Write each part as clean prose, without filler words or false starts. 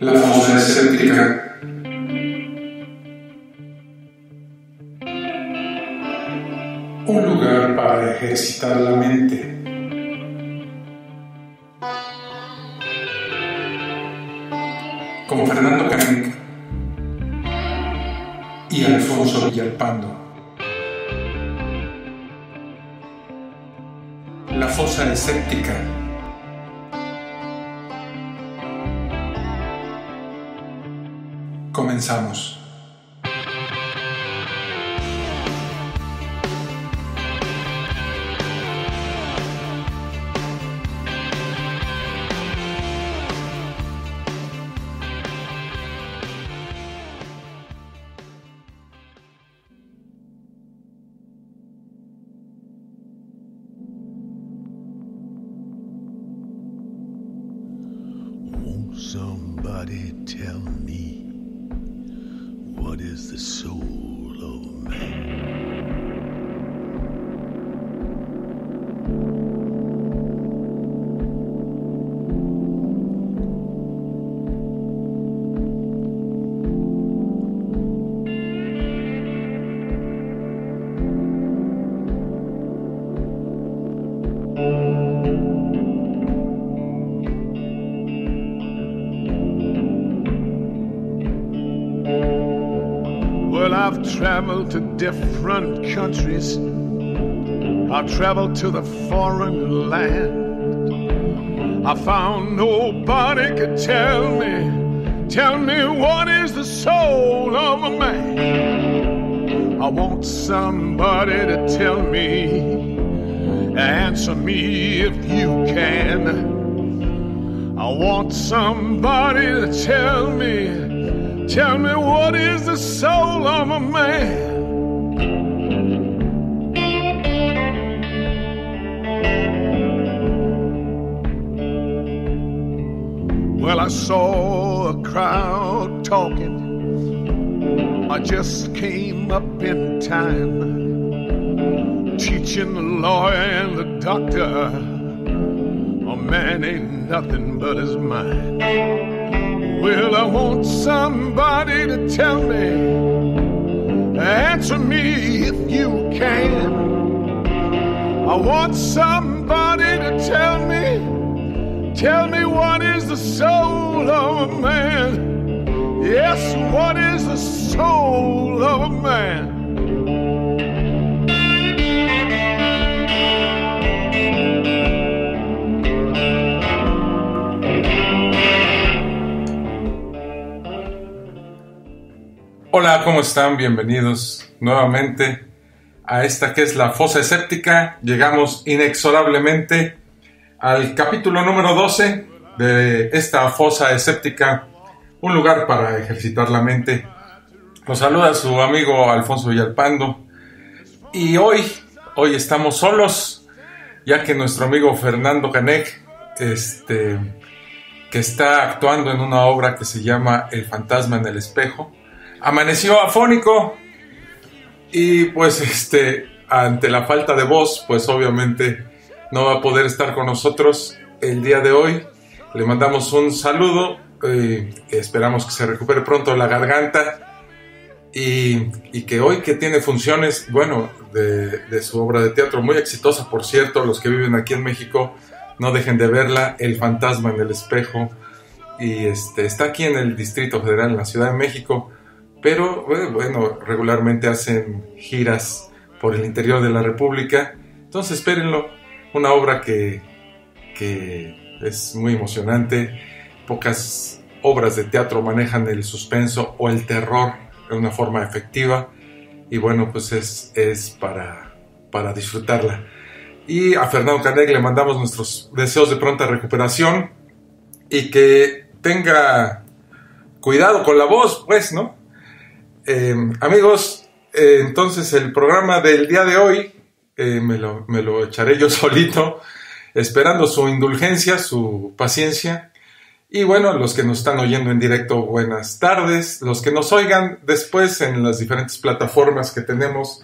La fosa escéptica. Un lugar para ejercitar la mente. Con Fernando Canek y Alfonso Villalpando. La fosa escéptica. Comenzamos. Won't somebody tell me what is the soul of man? I've traveled to different countries. I've traveled to the foreign land. I found nobody could tell me what is the soul of a man. I want somebody to tell me, answer me if you can. I want somebody to tell me what is the soul of a man? Well, I saw a crowd talking. I just came up in time, teaching the lawyer and the doctor a man ain't nothing but his mind. Well, I want somebody to tell me, answer me if you can. I want somebody to tell me what is the soul of a man. Yes, what is the soul of a man? Hola, ¿cómo están? Bienvenidos nuevamente a esta que es la fosa escéptica. Llegamos inexorablemente al capítulo número 12 de esta fosa escéptica, un lugar para ejercitar la mente. Los saluda su amigo Alfonso Villalpando y hoy estamos solos, ya que nuestro amigo Fernando Canek, que está actuando en una obra que se llama El fantasma en el espejo, amaneció afónico y pues ante la falta de voz, pues obviamente no va a poder estar con nosotros el día de hoy. Le mandamos un saludo, esperamos que se recupere pronto la garganta y que hoy que tiene funciones, bueno, de su obra de teatro muy exitosa, por cierto, los que viven aquí en México no dejen de verla, El fantasma en el espejo, y está aquí en el Distrito Federal, en la Ciudad de México. Pero bueno, regularmente hacen giras por el interior de la República. Entonces espérenlo, una obra que es muy emocionante. Pocas obras de teatro manejan el suspenso o el terror de una forma efectiva. Y bueno, pues es para disfrutarla. Y a Fernando Canek le mandamos nuestros deseos de pronta recuperación. Y que tenga cuidado con la voz, pues, ¿no? Amigos, entonces el programa del día de hoy me lo echaré yo solito, esperando su indulgencia, su paciencia, Y bueno, los que nos están oyendo en directo, buenas tardes. Los que nos oigan después en las diferentes plataformas que tenemos,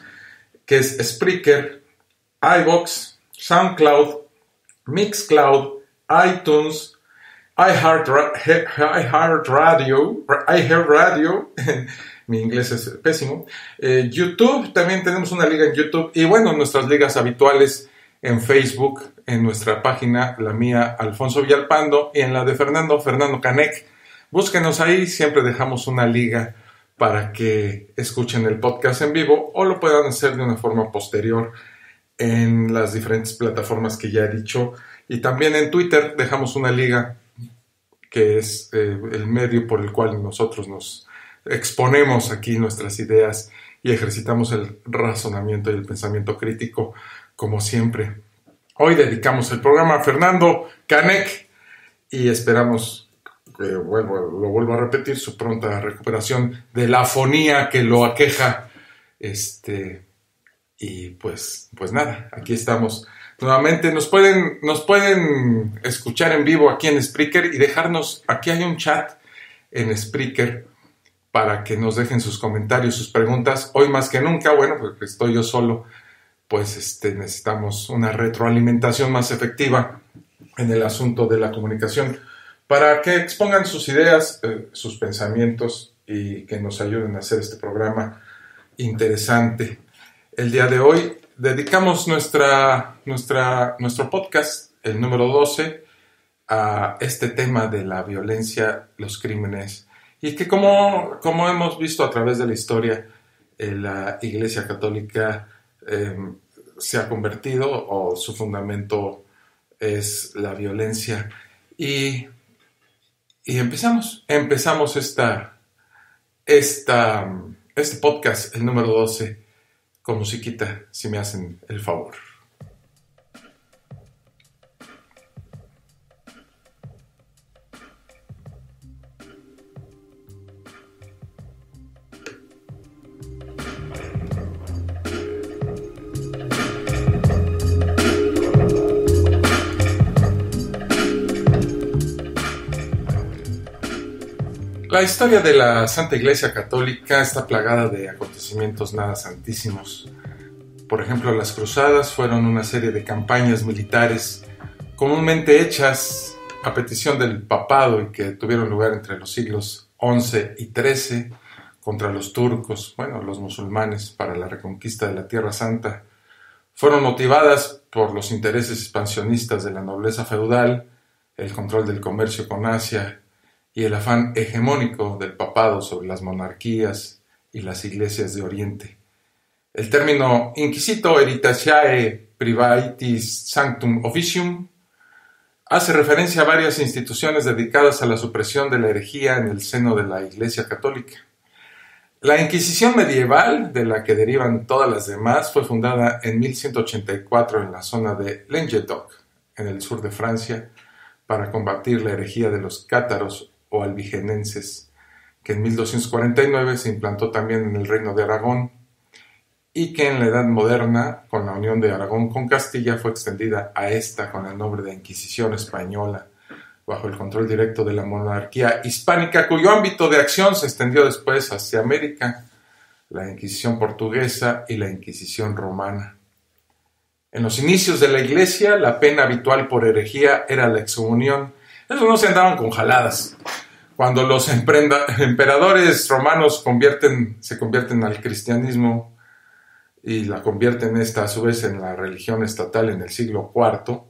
que es Spreaker, iVoox, SoundCloud, Mixcloud, iTunes, iHeartRadio, mi inglés es pésimo, YouTube, también tenemos una liga en YouTube, y bueno, nuestras ligas habituales en Facebook, en nuestra página, la mía, Alfonso Villalpando, y en la de Fernando Canek. Búsquenos ahí, siempre dejamos una liga para que escuchen el podcast en vivo o lo puedan hacer de una forma posterior en las diferentes plataformas que ya he dicho. Y también en Twitter dejamos una liga que es el medio por el cual nosotros nos exponemos aquí nuestras ideas y ejercitamos el razonamiento y el pensamiento crítico, como siempre. Hoy dedicamos el programa a Fernando Canek y esperamos, lo vuelvo a repetir, su pronta recuperación de la afonía que lo aqueja. Y pues nada, aquí estamos. Nuevamente nos pueden escuchar en vivo aquí en Spreaker y dejarnos, aquí hay un chat en Spreaker para que nos dejen sus comentarios, sus preguntas. Hoy más que nunca, bueno, porque estoy yo solo, pues necesitamos una retroalimentación más efectiva en el asunto de la comunicación para que expongan sus ideas, sus pensamientos y que nos ayuden a hacer este programa interesante. El día de hoy dedicamos nuestro podcast, el número 12, a este tema de la violencia, los crímenes, y que como hemos visto a través de la historia, la Iglesia Católica se ha convertido, o su fundamento es la violencia. Y empezamos este podcast, el número 12, con musiquita, si me hacen el favor. La historia de la Santa Iglesia Católica está plagada de acontecimientos nada santísimos. Por ejemplo, las cruzadas fueron una serie de campañas militares comúnmente hechas a petición del papado y que tuvieron lugar entre los siglos XI y XIII contra los turcos, los musulmanes, para la reconquista de la Tierra Santa. Fueron motivadas por los intereses expansionistas de la nobleza feudal, el control del comercio con Asia y el afán hegemónico del papado sobre las monarquías y las iglesias de Oriente. El término Inquisito Heritatiae Privatis Sanctum Officium hace referencia a varias instituciones dedicadas a la supresión de la herejía en el seno de la Iglesia Católica. La Inquisición medieval, de la que derivan todas las demás, fue fundada en 1184 en la zona de Languedoc, en el sur de Francia, para combatir la herejía de los cátaros o albigenenses, que en 1249 se implantó también en el reino de Aragón y que en la Edad Moderna, con la unión de Aragón con Castilla, fue extendida a esta con el nombre de Inquisición Española, bajo el control directo de la monarquía hispánica, cuyo ámbito de acción se extendió después hacia América, la Inquisición portuguesa y la Inquisición romana. En los inicios de la Iglesia, la pena habitual por herejía era la excomunión. Eso no se andaban con jaladas. Cuando los emperadores romanos se convierten al cristianismo y la convierten esta a su vez en la religión estatal en el siglo IV,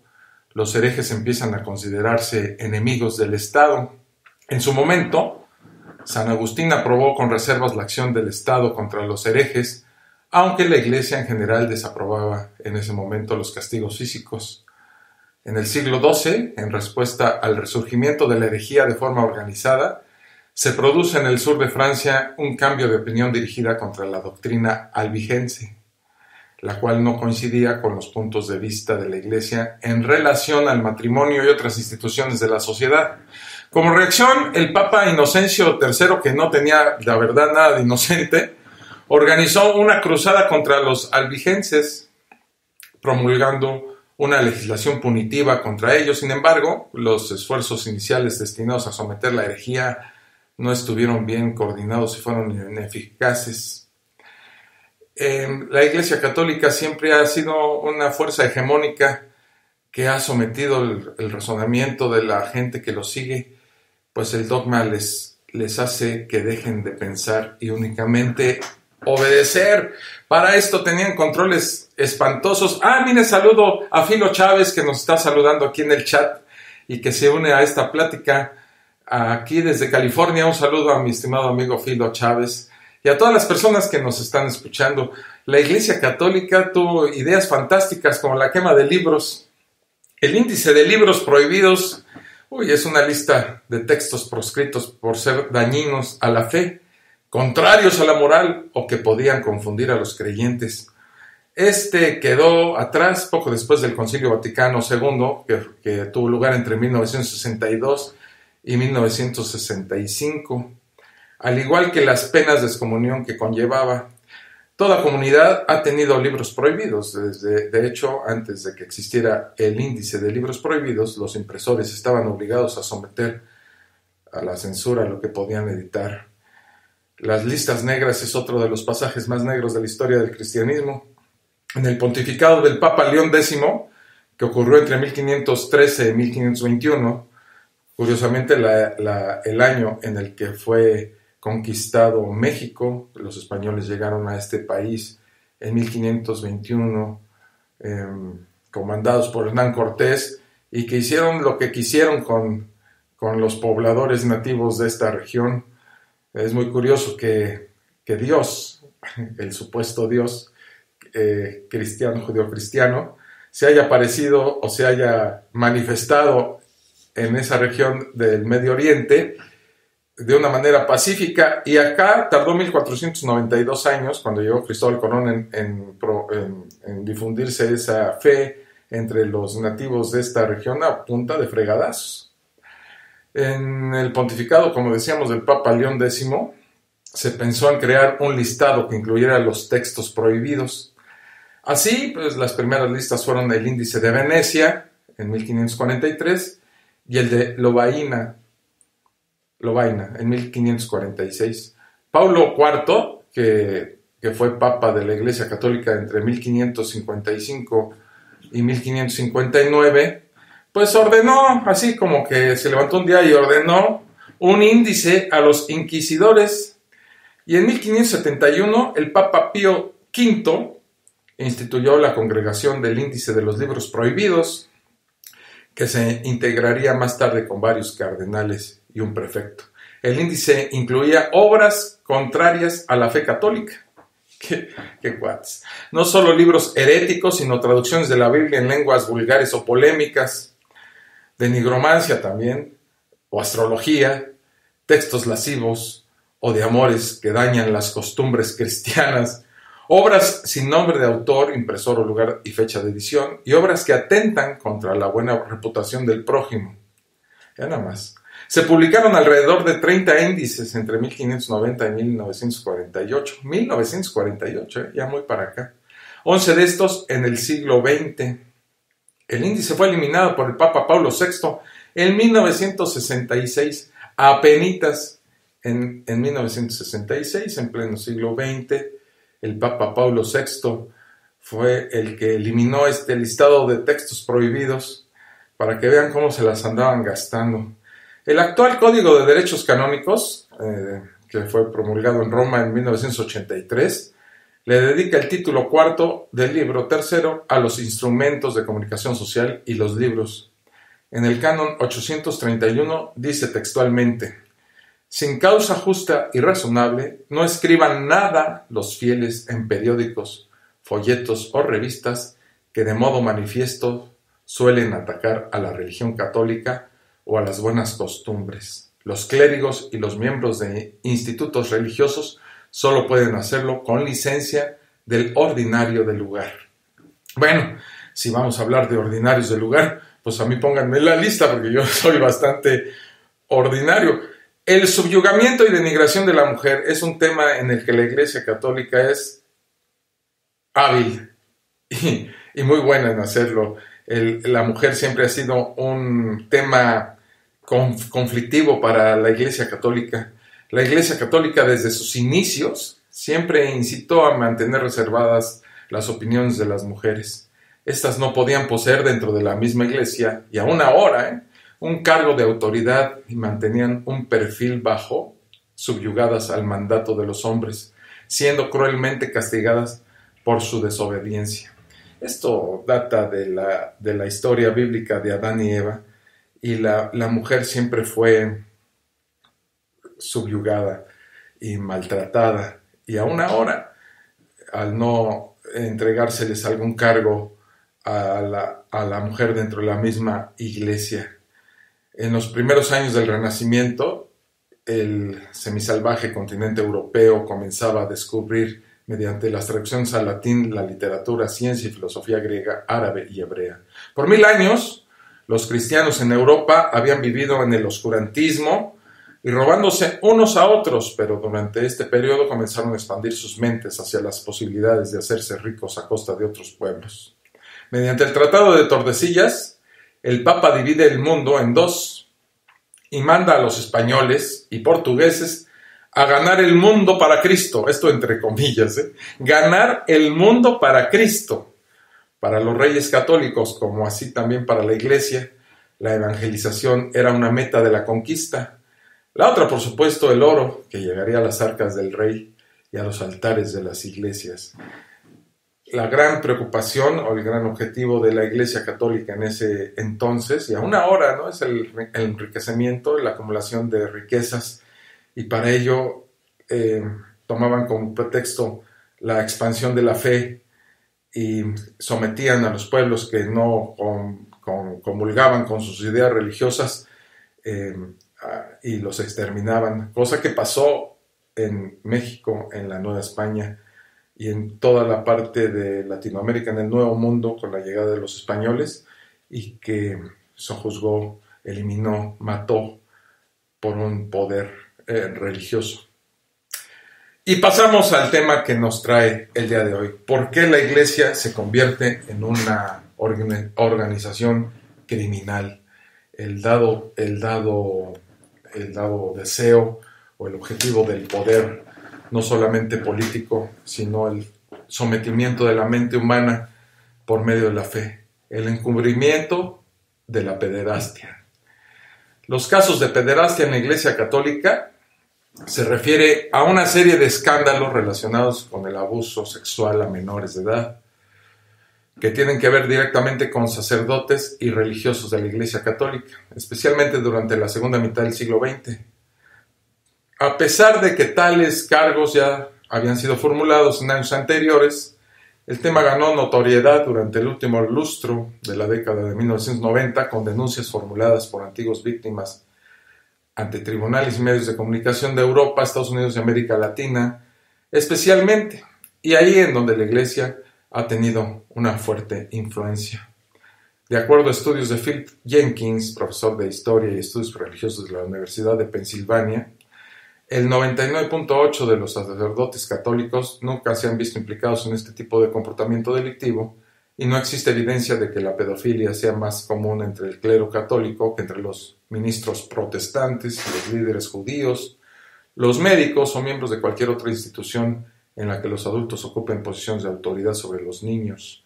los herejes empiezan a considerarse enemigos del Estado. En su momento, San Agustín aprobó con reservas la acción del Estado contra los herejes, aunque la Iglesia en general desaprobaba en ese momento los castigos físicos. En el siglo XII, en respuesta al resurgimiento de la herejía de forma organizada, se produce en el sur de Francia un cambio de opinión dirigida contra la doctrina albigense, la cual no coincidía con los puntos de vista de la Iglesia en relación al matrimonio y otras instituciones de la sociedad. Como reacción, el Papa Inocencio III, que no tenía, la verdad, nada de inocente, organizó una cruzada contra los albigenses, promulgando una legislación punitiva contra ellos. Sin embargo, los esfuerzos iniciales destinados a someter la herejía no estuvieron bien coordinados y fueron ineficaces. La Iglesia Católica siempre ha sido una fuerza hegemónica que ha sometido el razonamiento de la gente que lo sigue, pues el dogma les hace que dejen de pensar y únicamente obedecer. Para esto tenían controles espantosos. Mire, saludo a Filo Chávez, que nos está saludando aquí en el chat y que se une a esta plática aquí desde California. Un saludo a mi estimado amigo Filo Chávez y a todas las personas que nos están escuchando. La Iglesia Católica tuvo ideas fantásticas como la quema de libros. El índice de libros prohibidos, es una lista de textos proscritos por ser dañinos a la fe, contrarios a la moral o que podían confundir a los creyentes. Este quedó atrás poco después del Concilio Vaticano II, que tuvo lugar entre 1962 y 1965, al igual que las penas de excomunión que conllevaba. Toda comunidad ha tenido libros prohibidos. De hecho, antes de que existiera el índice de libros prohibidos, los impresores estaban obligados a someter a la censura lo que podían editar. Las listas negras es otro de los pasajes más negros de la historia del cristianismo. En el pontificado del Papa León X, que ocurrió entre 1513 y 1521, curiosamente el año en el que fue conquistado México, los españoles llegaron a este país en 1521, comandados por Hernán Cortés, y que hicieron lo que quisieron con los pobladores nativos de esta región. Es muy curioso que Dios, el supuesto Dios cristiano, judío-cristiano, se haya aparecido o se haya manifestado en esa región del Medio Oriente de una manera pacífica, y acá tardó 1492 años, cuando llegó Cristóbal Colón, en difundirse esa fe entre los nativos de esta región a punta de fregadazos. En el pontificado, como decíamos, del Papa León X, se pensó en crear un listado que incluyera los textos prohibidos. Así, pues las primeras listas fueron el Índice de Venecia en 1543 y el de Lovaina en 1546. Paulo IV, que fue Papa de la Iglesia Católica entre 1555 y 1559, pues ordenó, así como que se levantó un día y ordenó un índice a los inquisidores. Y en 1571 el Papa Pío V instituyó la Congregación del Índice de los Libros Prohibidos, que se integraría más tarde con varios cardenales y un prefecto. El índice incluía obras contrarias a la fe católica. ¡Qué cuates! No solo libros heréticos, sino traducciones de la Biblia en lenguas vulgares o polémicas, de nigromancia también, o astrología, textos lascivos o de amores que dañan las costumbres cristianas, obras sin nombre de autor, impresor o lugar y fecha de edición, y obras que atentan contra la buena reputación del prójimo. Ya nada más. Se publicaron alrededor de 30 índices entre 1590 y 1948. 1948, ya muy para acá. 11 de estos en el siglo XX. El índice fue eliminado por el Papa Pablo VI en 1966, apenitas en 1966, en pleno siglo XX. El Papa Pablo VI fue el que eliminó este listado de textos prohibidos para que vean cómo se las andaban gastando. El actual Código de Derechos Canónicos, que fue promulgado en Roma en 1983, le dedica el título cuarto del libro tercero a los instrumentos de comunicación social y los libros. En el canon 831 dice textualmente: sin causa justa y razonable, no escriban nada los fieles en periódicos, folletos o revistas que de modo manifiesto suelen atacar a la religión católica o a las buenas costumbres. Los clérigos y los miembros de institutos religiosos solo pueden hacerlo con licencia del ordinario del lugar. Bueno, si vamos a hablar de ordinarios del lugar, pues a mí pónganme en la lista porque yo soy bastante ordinario. El subyugamiento y denigración de la mujer es un tema en el que la Iglesia Católica es hábil y muy buena en hacerlo. La mujer siempre ha sido un tema conflictivo para la Iglesia Católica. La Iglesia Católica desde sus inicios siempre incitó a mantener reservadas las opiniones de las mujeres. Estas no podían poseer dentro de la misma Iglesia y aún ahora un cargo de autoridad y mantenían un perfil bajo, subyugadas al mandato de los hombres, siendo cruelmente castigadas por su desobediencia. Esto data de la historia bíblica de Adán y Eva, y la mujer siempre fue subyugada y maltratada, y aún ahora, al no entregárseles algún cargo a la mujer dentro de la misma iglesia. En los primeros años del Renacimiento, el semisalvaje continente europeo comenzaba a descubrir, mediante las traducciones al latín, la literatura, ciencia y filosofía griega, árabe y hebrea. Por 1000 años, los cristianos en Europa habían vivido en el oscurantismo y robándose unos a otros, pero durante este periodo comenzaron a expandir sus mentes hacia las posibilidades de hacerse ricos a costa de otros pueblos. Mediante el Tratado de Tordesillas, el Papa divide el mundo en dos y manda a los españoles y portugueses a ganar el mundo para Cristo. Esto entre comillas, ganar el mundo para Cristo. Para los reyes católicos, como así también para la Iglesia, la evangelización era una meta de la conquista. La otra, por supuesto, el oro, que llegaría a las arcas del rey y a los altares de las iglesias. La gran preocupación o el gran objetivo de la Iglesia Católica en ese entonces, y aún ahora, ¿no?, es el enriquecimiento, la acumulación de riquezas, y para ello tomaban como pretexto la expansión de la fe y sometían a los pueblos que no comulgaban con sus ideas religiosas y los exterminaban, cosa que pasó en México, en la Nueva España, y en toda la parte de Latinoamérica, en el Nuevo Mundo, con la llegada de los españoles, y que sojuzgó, eliminó, mató por un poder religioso. Y pasamos al tema que nos trae el día de hoy. ¿Por qué la Iglesia se convierte en una organización criminal? El dado deseo o el objetivo del poder, no solamente político, sino el sometimiento de la mente humana por medio de la fe, el encubrimiento de la pederastia. Los casos de pederastia en la Iglesia Católica se refiere a una serie de escándalos relacionados con el abuso sexual a menores de edad, que tienen que ver directamente con sacerdotes y religiosos de la Iglesia Católica, especialmente durante la segunda mitad del siglo XX. A pesar de que tales cargos ya habían sido formulados en años anteriores, el tema ganó notoriedad durante el último lustro de la década de 1990 con denuncias formuladas por antiguas víctimas ante tribunales y medios de comunicación de Europa, Estados Unidos y América Latina, especialmente, y ahí en donde la Iglesia ha tenido una fuerte influencia. De acuerdo a estudios de Philip Jenkins, profesor de Historia y Estudios Religiosos de la Universidad de Pensilvania, el 99.8% de los sacerdotes católicos nunca se han visto implicados en este tipo de comportamiento delictivo, y no existe evidencia de que la pedofilia sea más común entre el clero católico que entre los ministros protestantes, los líderes judíos, los médicos o miembros de cualquier otra institución en la que los adultos ocupen posiciones de autoridad sobre los niños.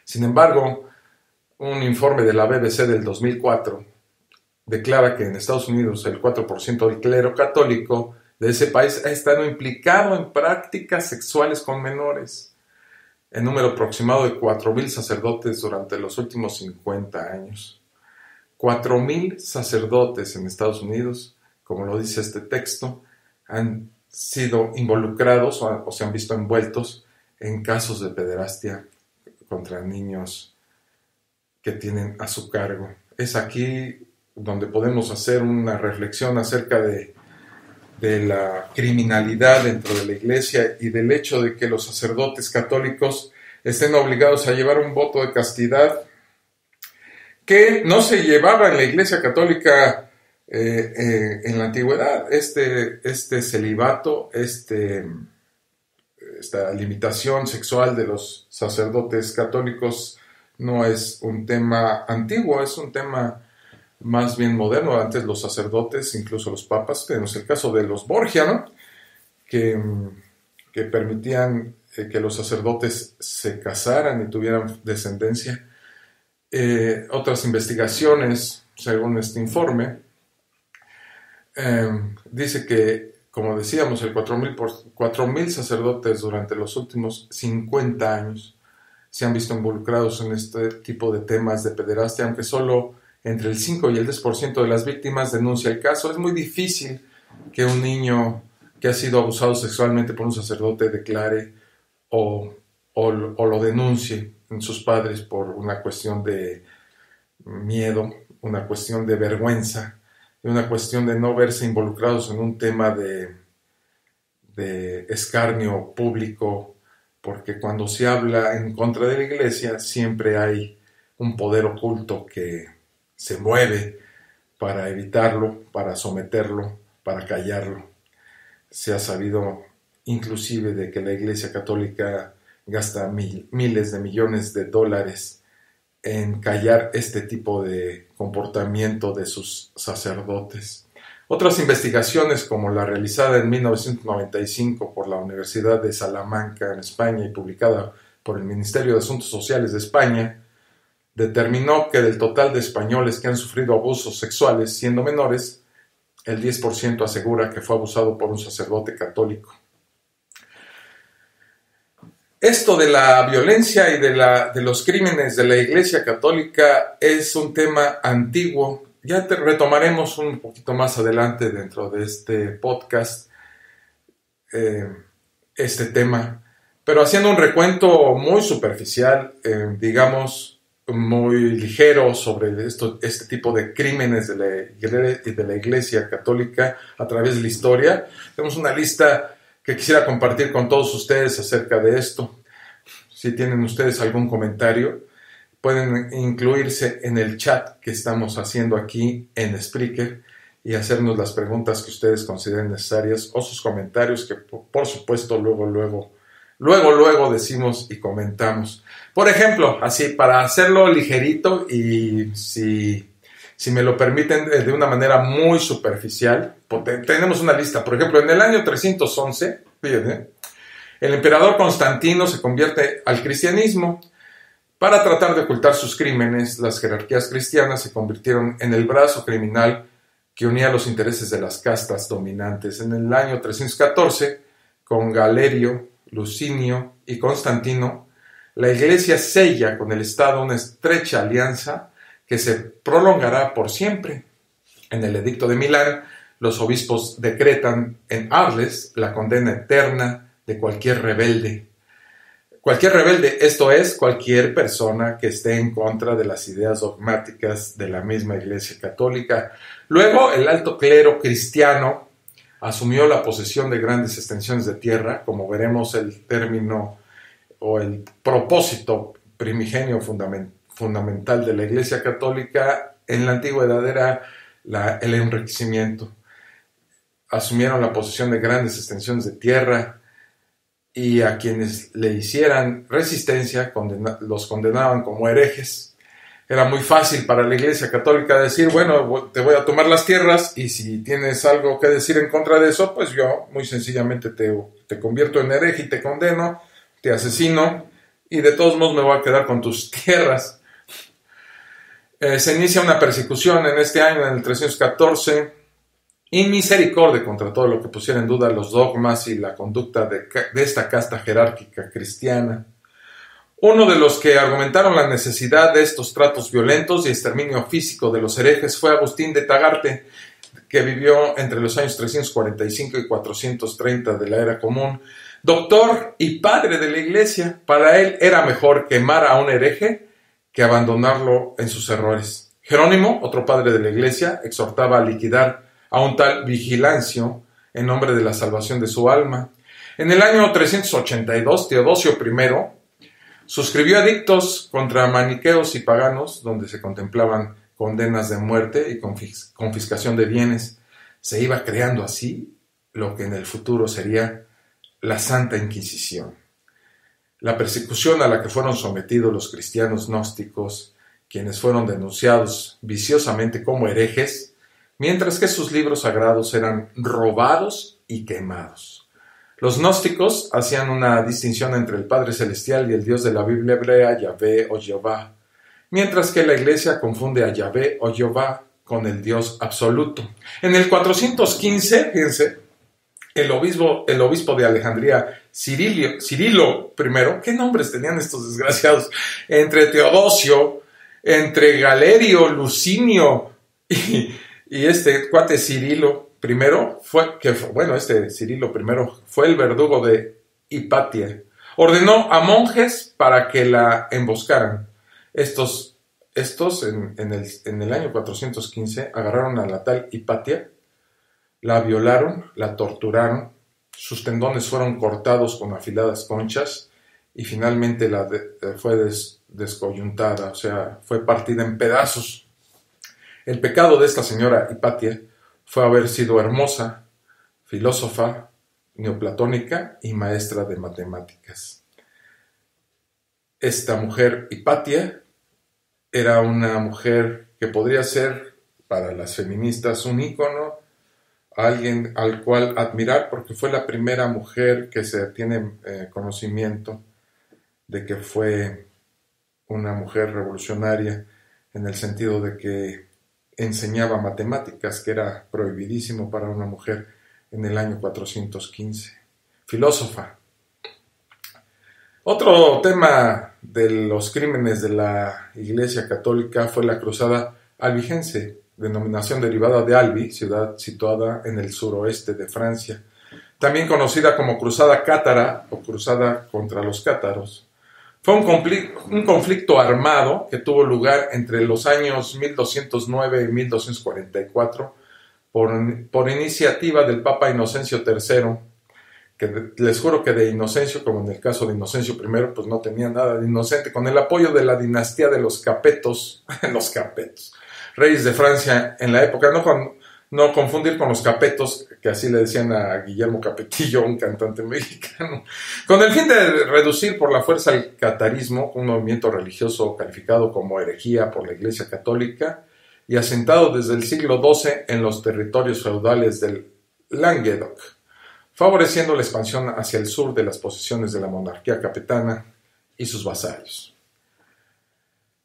Sin embargo, un informe de la BBC del 2004 declara que en Estados Unidos el 4% del clero católico de ese país ha estado implicado en prácticas sexuales con menores, en número aproximado de 4,000 sacerdotes durante los últimos 50 años. 4,000 sacerdotes en Estados Unidos, como lo dice este texto, han sido involucrados o se han visto envueltos en casos de pederastia contra niños que tienen a su cargo. Es aquí donde podemos hacer una reflexión acerca de la criminalidad dentro de la Iglesia y del hecho de que los sacerdotes católicos estén obligados a llevar un voto de castidad que no se llevaba en la Iglesia Católica en la antigüedad. Este celibato, esta limitación sexual de los sacerdotes católicos no es un tema antiguo, es un tema más bien moderno. Antes los sacerdotes, incluso los papas, tenemos el caso de los Borgia, ¿no? que permitían que los sacerdotes se casaran y tuvieran descendencia. Otras investigaciones, según este informe, dice que, como decíamos, el 4.000 sacerdotes durante los últimos 50 años se han visto involucrados en este tipo de temas de pederastia, aunque solo entre el 5 y el 10% de las víctimas denuncia el caso. Es muy difícil que un niño que ha sido abusado sexualmente por un sacerdote declare o lo denuncie en sus padres por una cuestión de miedo, una cuestión de vergüenza, y una cuestión de no verse involucrados en un tema de escarnio público, porque cuando se habla en contra de la Iglesia siempre hay un poder oculto que se mueve para evitarlo, para someterlo, para callarlo. Se ha sabido inclusive de que la Iglesia Católica gasta miles de millones de dólares en callar este tipo de comportamiento de sus sacerdotes. Otras investigaciones, como la realizada en 1995 por la Universidad de Salamanca en España y publicada por el Ministerio de Asuntos Sociales de España, determinó que del total de españoles que han sufrido abusos sexuales siendo menores, el 10% asegura que fue abusado por un sacerdote católico. Esto de la violencia y de los crímenes de la Iglesia Católica es un tema antiguo. Ya retomaremos un poquito más adelante dentro de este podcast este tema, pero haciendo un recuento muy superficial, digamos muy ligero sobre este tipo de crímenes de la Iglesia Católica a través de la historia. Tenemos una lista que quisiera compartir con todos ustedes acerca de esto. Si tienen ustedes algún comentario, pueden incluirse en el chat que estamos haciendo aquí en Spreaker y hacernos las preguntas que ustedes consideren necesarias o sus comentarios que, por supuesto, luego decimos y comentamos. Por ejemplo, así para hacerlo ligerito y si me lo permiten de una manera muy superficial, tenemos una lista. Por ejemplo, en el año 311, fíjense, el emperador Constantino se convierte al cristianismo. Para tratar de ocultar sus crímenes, las jerarquías cristianas se convirtieron en el brazo criminal que unía los intereses de las castas dominantes. En el año 314, con Galerio, Lucinio y Constantino, la Iglesia sella con el Estado una estrecha alianza que se prolongará por siempre. En el Edicto de Milán, los obispos decretan en Arles la condena eterna de cualquier rebelde. Cualquier rebelde, esto es, cualquier persona que esté en contra de las ideas dogmáticas de la misma Iglesia Católica. Luego, el alto clero cristiano asumió la posesión de grandes extensiones de tierra. Como veremos, el término o el propósito primigenio fundamental de la Iglesia Católica en la antigüedad era el enriquecimiento. Asumieron la posesión de grandes extensiones de tierra y a quienes le hicieran resistencia los condenaban como herejes. Era muy fácil para la Iglesia Católica decir, bueno, te voy a tomar las tierras y si tienes algo que decir en contra de eso, pues yo muy sencillamente te convierto en hereje y te condeno, te asesino y de todos modos me voy a quedar con tus tierras. Se inicia una persecución en este año, en el 314, inmisericordia contra todo lo que pusiera en duda los dogmas y la conducta de esta casta jerárquica cristiana. Uno de los que argumentaron la necesidad de estos tratos violentos y exterminio físico de los herejes fue Agustín de Tagaste, que vivió entre los años 345 y 430 de la era común. Doctor y padre de la Iglesia, para él era mejor quemar a un hereje que abandonarlo en sus errores. Jerónimo, otro padre de la Iglesia, exhortaba a liquidar a un tal Vigilancio en nombre de la salvación de su alma. En el año 382, Teodosio I suscribió edictos contra maniqueos y paganos, donde se contemplaban condenas de muerte y confiscación de bienes. Se iba creando así lo que en el futuro sería la Santa Inquisición. la persecución a la que fueron sometidos los cristianos gnósticos, quienes fueron denunciados viciosamente como herejes, mientras que sus libros sagrados eran robados y quemados. Los gnósticos hacían una distinción entre el Padre Celestial y el Dios de la Biblia hebrea, Yahvé o Jehová, mientras que la Iglesia confunde a Yahvé o Jehová con el Dios absoluto. En el 415, fíjense, el obispo de Alejandría, Cirilo I, ¿qué nombres tenían estos desgraciados? Entre Teodosio, entre Galerio, Lucinio y este cuate Cirilo I, Cirilo I fue el verdugo de Hipatia. Ordenó a monjes para que la emboscaran. Estos en el año 415 agarraron a la tal Hipatia, la violaron, la torturaron, sus tendones fueron cortados con afiladas conchas y finalmente fue descoyuntada, o sea, fue partida en pedazos. El pecado de esta señora Hipatia fue haber sido hermosa, filósofa, neoplatónica y maestra de matemáticas. Esta mujer Hipatia era una mujer que podría ser para las feministas un ícono, alguien al cual admirar, porque fue la primera mujer que se tiene conocimiento de que fue una mujer revolucionaria en el sentido de que enseñaba matemáticas, que era prohibidísimo para una mujer en el año 415. Filósofa. Otro tema de los crímenes de la Iglesia Católica fue la Cruzada Albigense, denominación derivada de Albi, ciudad situada en el suroeste de Francia, también conocida como Cruzada Cátara o Cruzada contra los cátaros. Fue un conflicto armado que tuvo lugar entre los años 1209 y 1244 por iniciativa del Papa Inocencio III, que les juro que de Inocencio, como en el caso de Inocencio I, pues no tenía nada de inocente, con el apoyo de la dinastía de los Capetos, reyes de Francia en la época, no confundir con los Capetos, que así le decían a Guillermo Capetillo, un cantante mexicano, con el fin de reducir por la fuerza el catarismo, un movimiento religioso calificado como herejía por la Iglesia Católica y asentado desde el siglo XII en los territorios feudales del Languedoc, favoreciendo la expansión hacia el sur de las posesiones de la monarquía capetana y sus vasallos.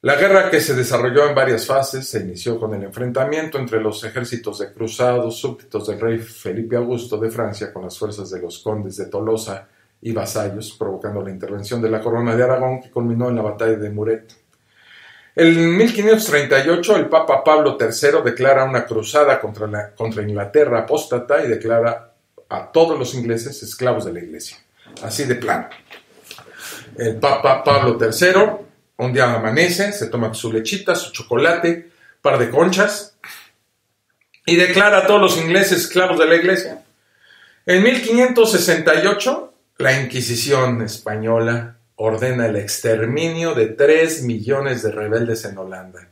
La guerra, que se desarrolló en varias fases, se inició con el enfrentamiento entre los ejércitos de cruzados súbditos del rey Felipe Augusto de Francia con las fuerzas de los condes de Tolosa y vasallos, provocando la intervención de la corona de Aragón, que culminó en la batalla de Muret. En 1538 el Papa Pablo III declara una cruzada contra Inglaterra apóstata y declara a todos los ingleses esclavos de la Iglesia. Así de plano. El Papa Pablo III un día amanece, se toma su lechita, su chocolate, par de conchas y declara a todos los ingleses esclavos de la Iglesia. En 1568 la Inquisición española ordena el exterminio de 3 millones de rebeldes en Holanda.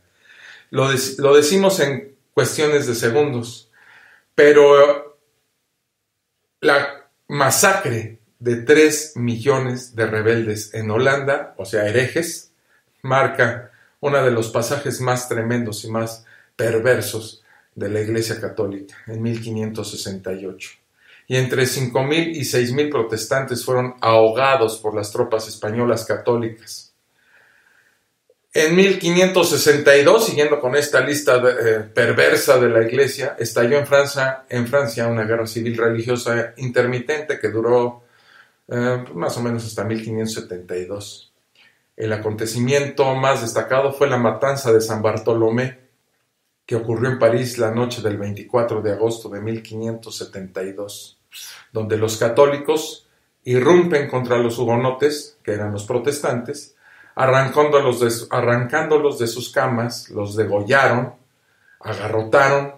Lo decimos en cuestiones de segundos, pero la masacre de 3 millones de rebeldes en Holanda, o sea, herejes, marca uno de los pasajes más tremendos y más perversos de la Iglesia Católica en 1568. Y entre 5,000 y 6,000 protestantes fueron ahogados por las tropas españolas católicas. En 1562, siguiendo con esta lista perversa de la Iglesia, estalló en Francia una guerra civil religiosa intermitente que duró más o menos hasta 1572. El acontecimiento más destacado fue la matanza de San Bartolomé, que ocurrió en París la noche del 24 de agosto de 1572, donde los católicos irrumpen contra los hugonotes, que eran los protestantes, arrancándolos de sus camas, los degollaron, agarrotaron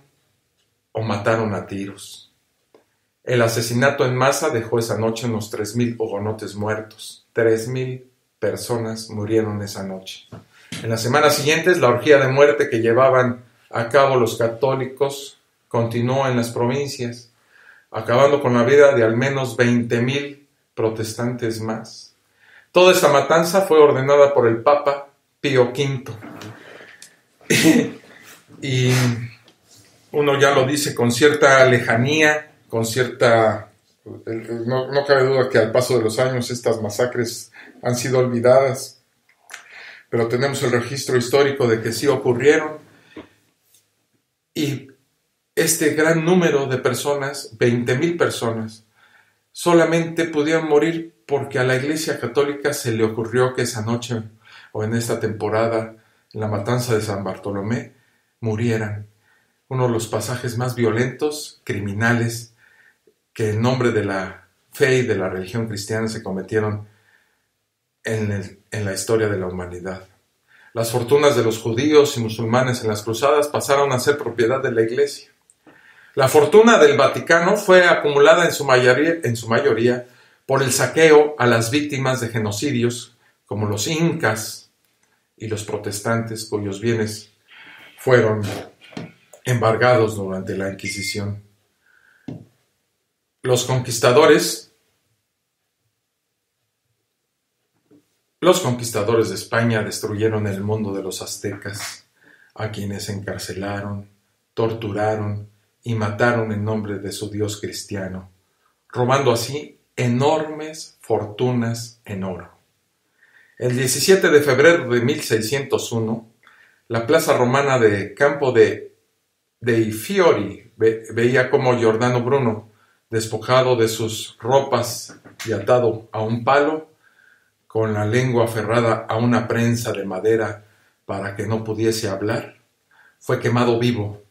o mataron a tiros. El asesinato en masa dejó esa noche unos 3,000 hugonotes muertos. 3,000 personas murieron esa noche. En las semanas siguientes, la orgía de muerte que llevaban a cabo los católicos continuó en las provincias, acabando con la vida de al menos 20,000 protestantes más. Toda esta matanza fue ordenada por el Papa Pío V. Y uno ya lo dice con cierta lejanía, con cierta... No cabe duda que al paso de los años estas masacres han sido olvidadas, pero tenemos el registro histórico de que sí ocurrieron. Y este gran número de personas, 20,000 personas, solamente pudieron morir porque a la Iglesia Católica se le ocurrió que esa noche o en esta temporada, en la matanza de San Bartolomé, murieran. Uno de los pasajes más violentos, criminales, que en nombre de la fe y de la religión cristiana se cometieron en la historia de la humanidad. Las fortunas de los judíos y musulmanes en las cruzadas pasaron a ser propiedad de la Iglesia. La fortuna del Vaticano fue acumulada en su mayoría por el saqueo a las víctimas de genocidios, como los incas y los protestantes, cuyos bienes fueron embargados durante la Inquisición. Los conquistadores de España destruyeron el mundo de los aztecas, a quienes encarcelaron, torturaron y mataron en nombre de su Dios cristiano, robando así enormes fortunas en oro. El 17 de febrero de 1601, la plaza romana de Campo dei Fiori veía cómo Giordano Bruno, despojado de sus ropas y atado a un palo, con la lengua aferrada a una prensa de madera para que no pudiese hablar, fue quemado vivo,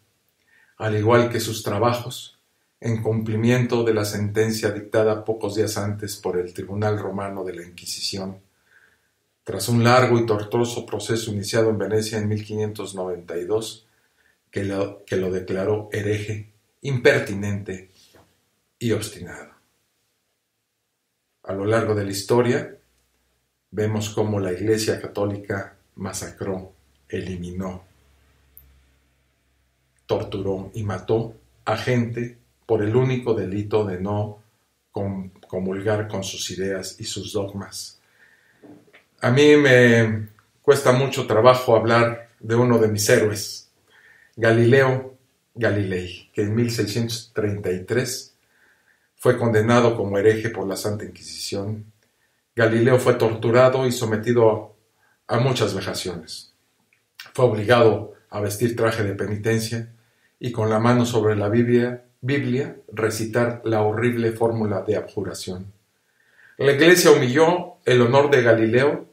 al igual que sus trabajos, en cumplimiento de la sentencia dictada pocos días antes por el Tribunal Romano de la Inquisición, tras un largo y tortuoso proceso iniciado en Venecia en 1592, que lo declaró hereje, impertinente y obstinado. A lo largo de la historia, vemos cómo la Iglesia Católica masacró, eliminó, torturó y mató a gente por el único delito de no comulgar con sus ideas y sus dogmas. A mí me cuesta mucho trabajo hablar de uno de mis héroes, Galileo Galilei, que en 1633 fue condenado como hereje por la Santa Inquisición. Galileo fue torturado y sometido a muchas vejaciones. Fue obligado a vestir traje de penitencia y con la mano sobre la Biblia recitar la horrible fórmula de abjuración. La Iglesia humilló el honor de Galileo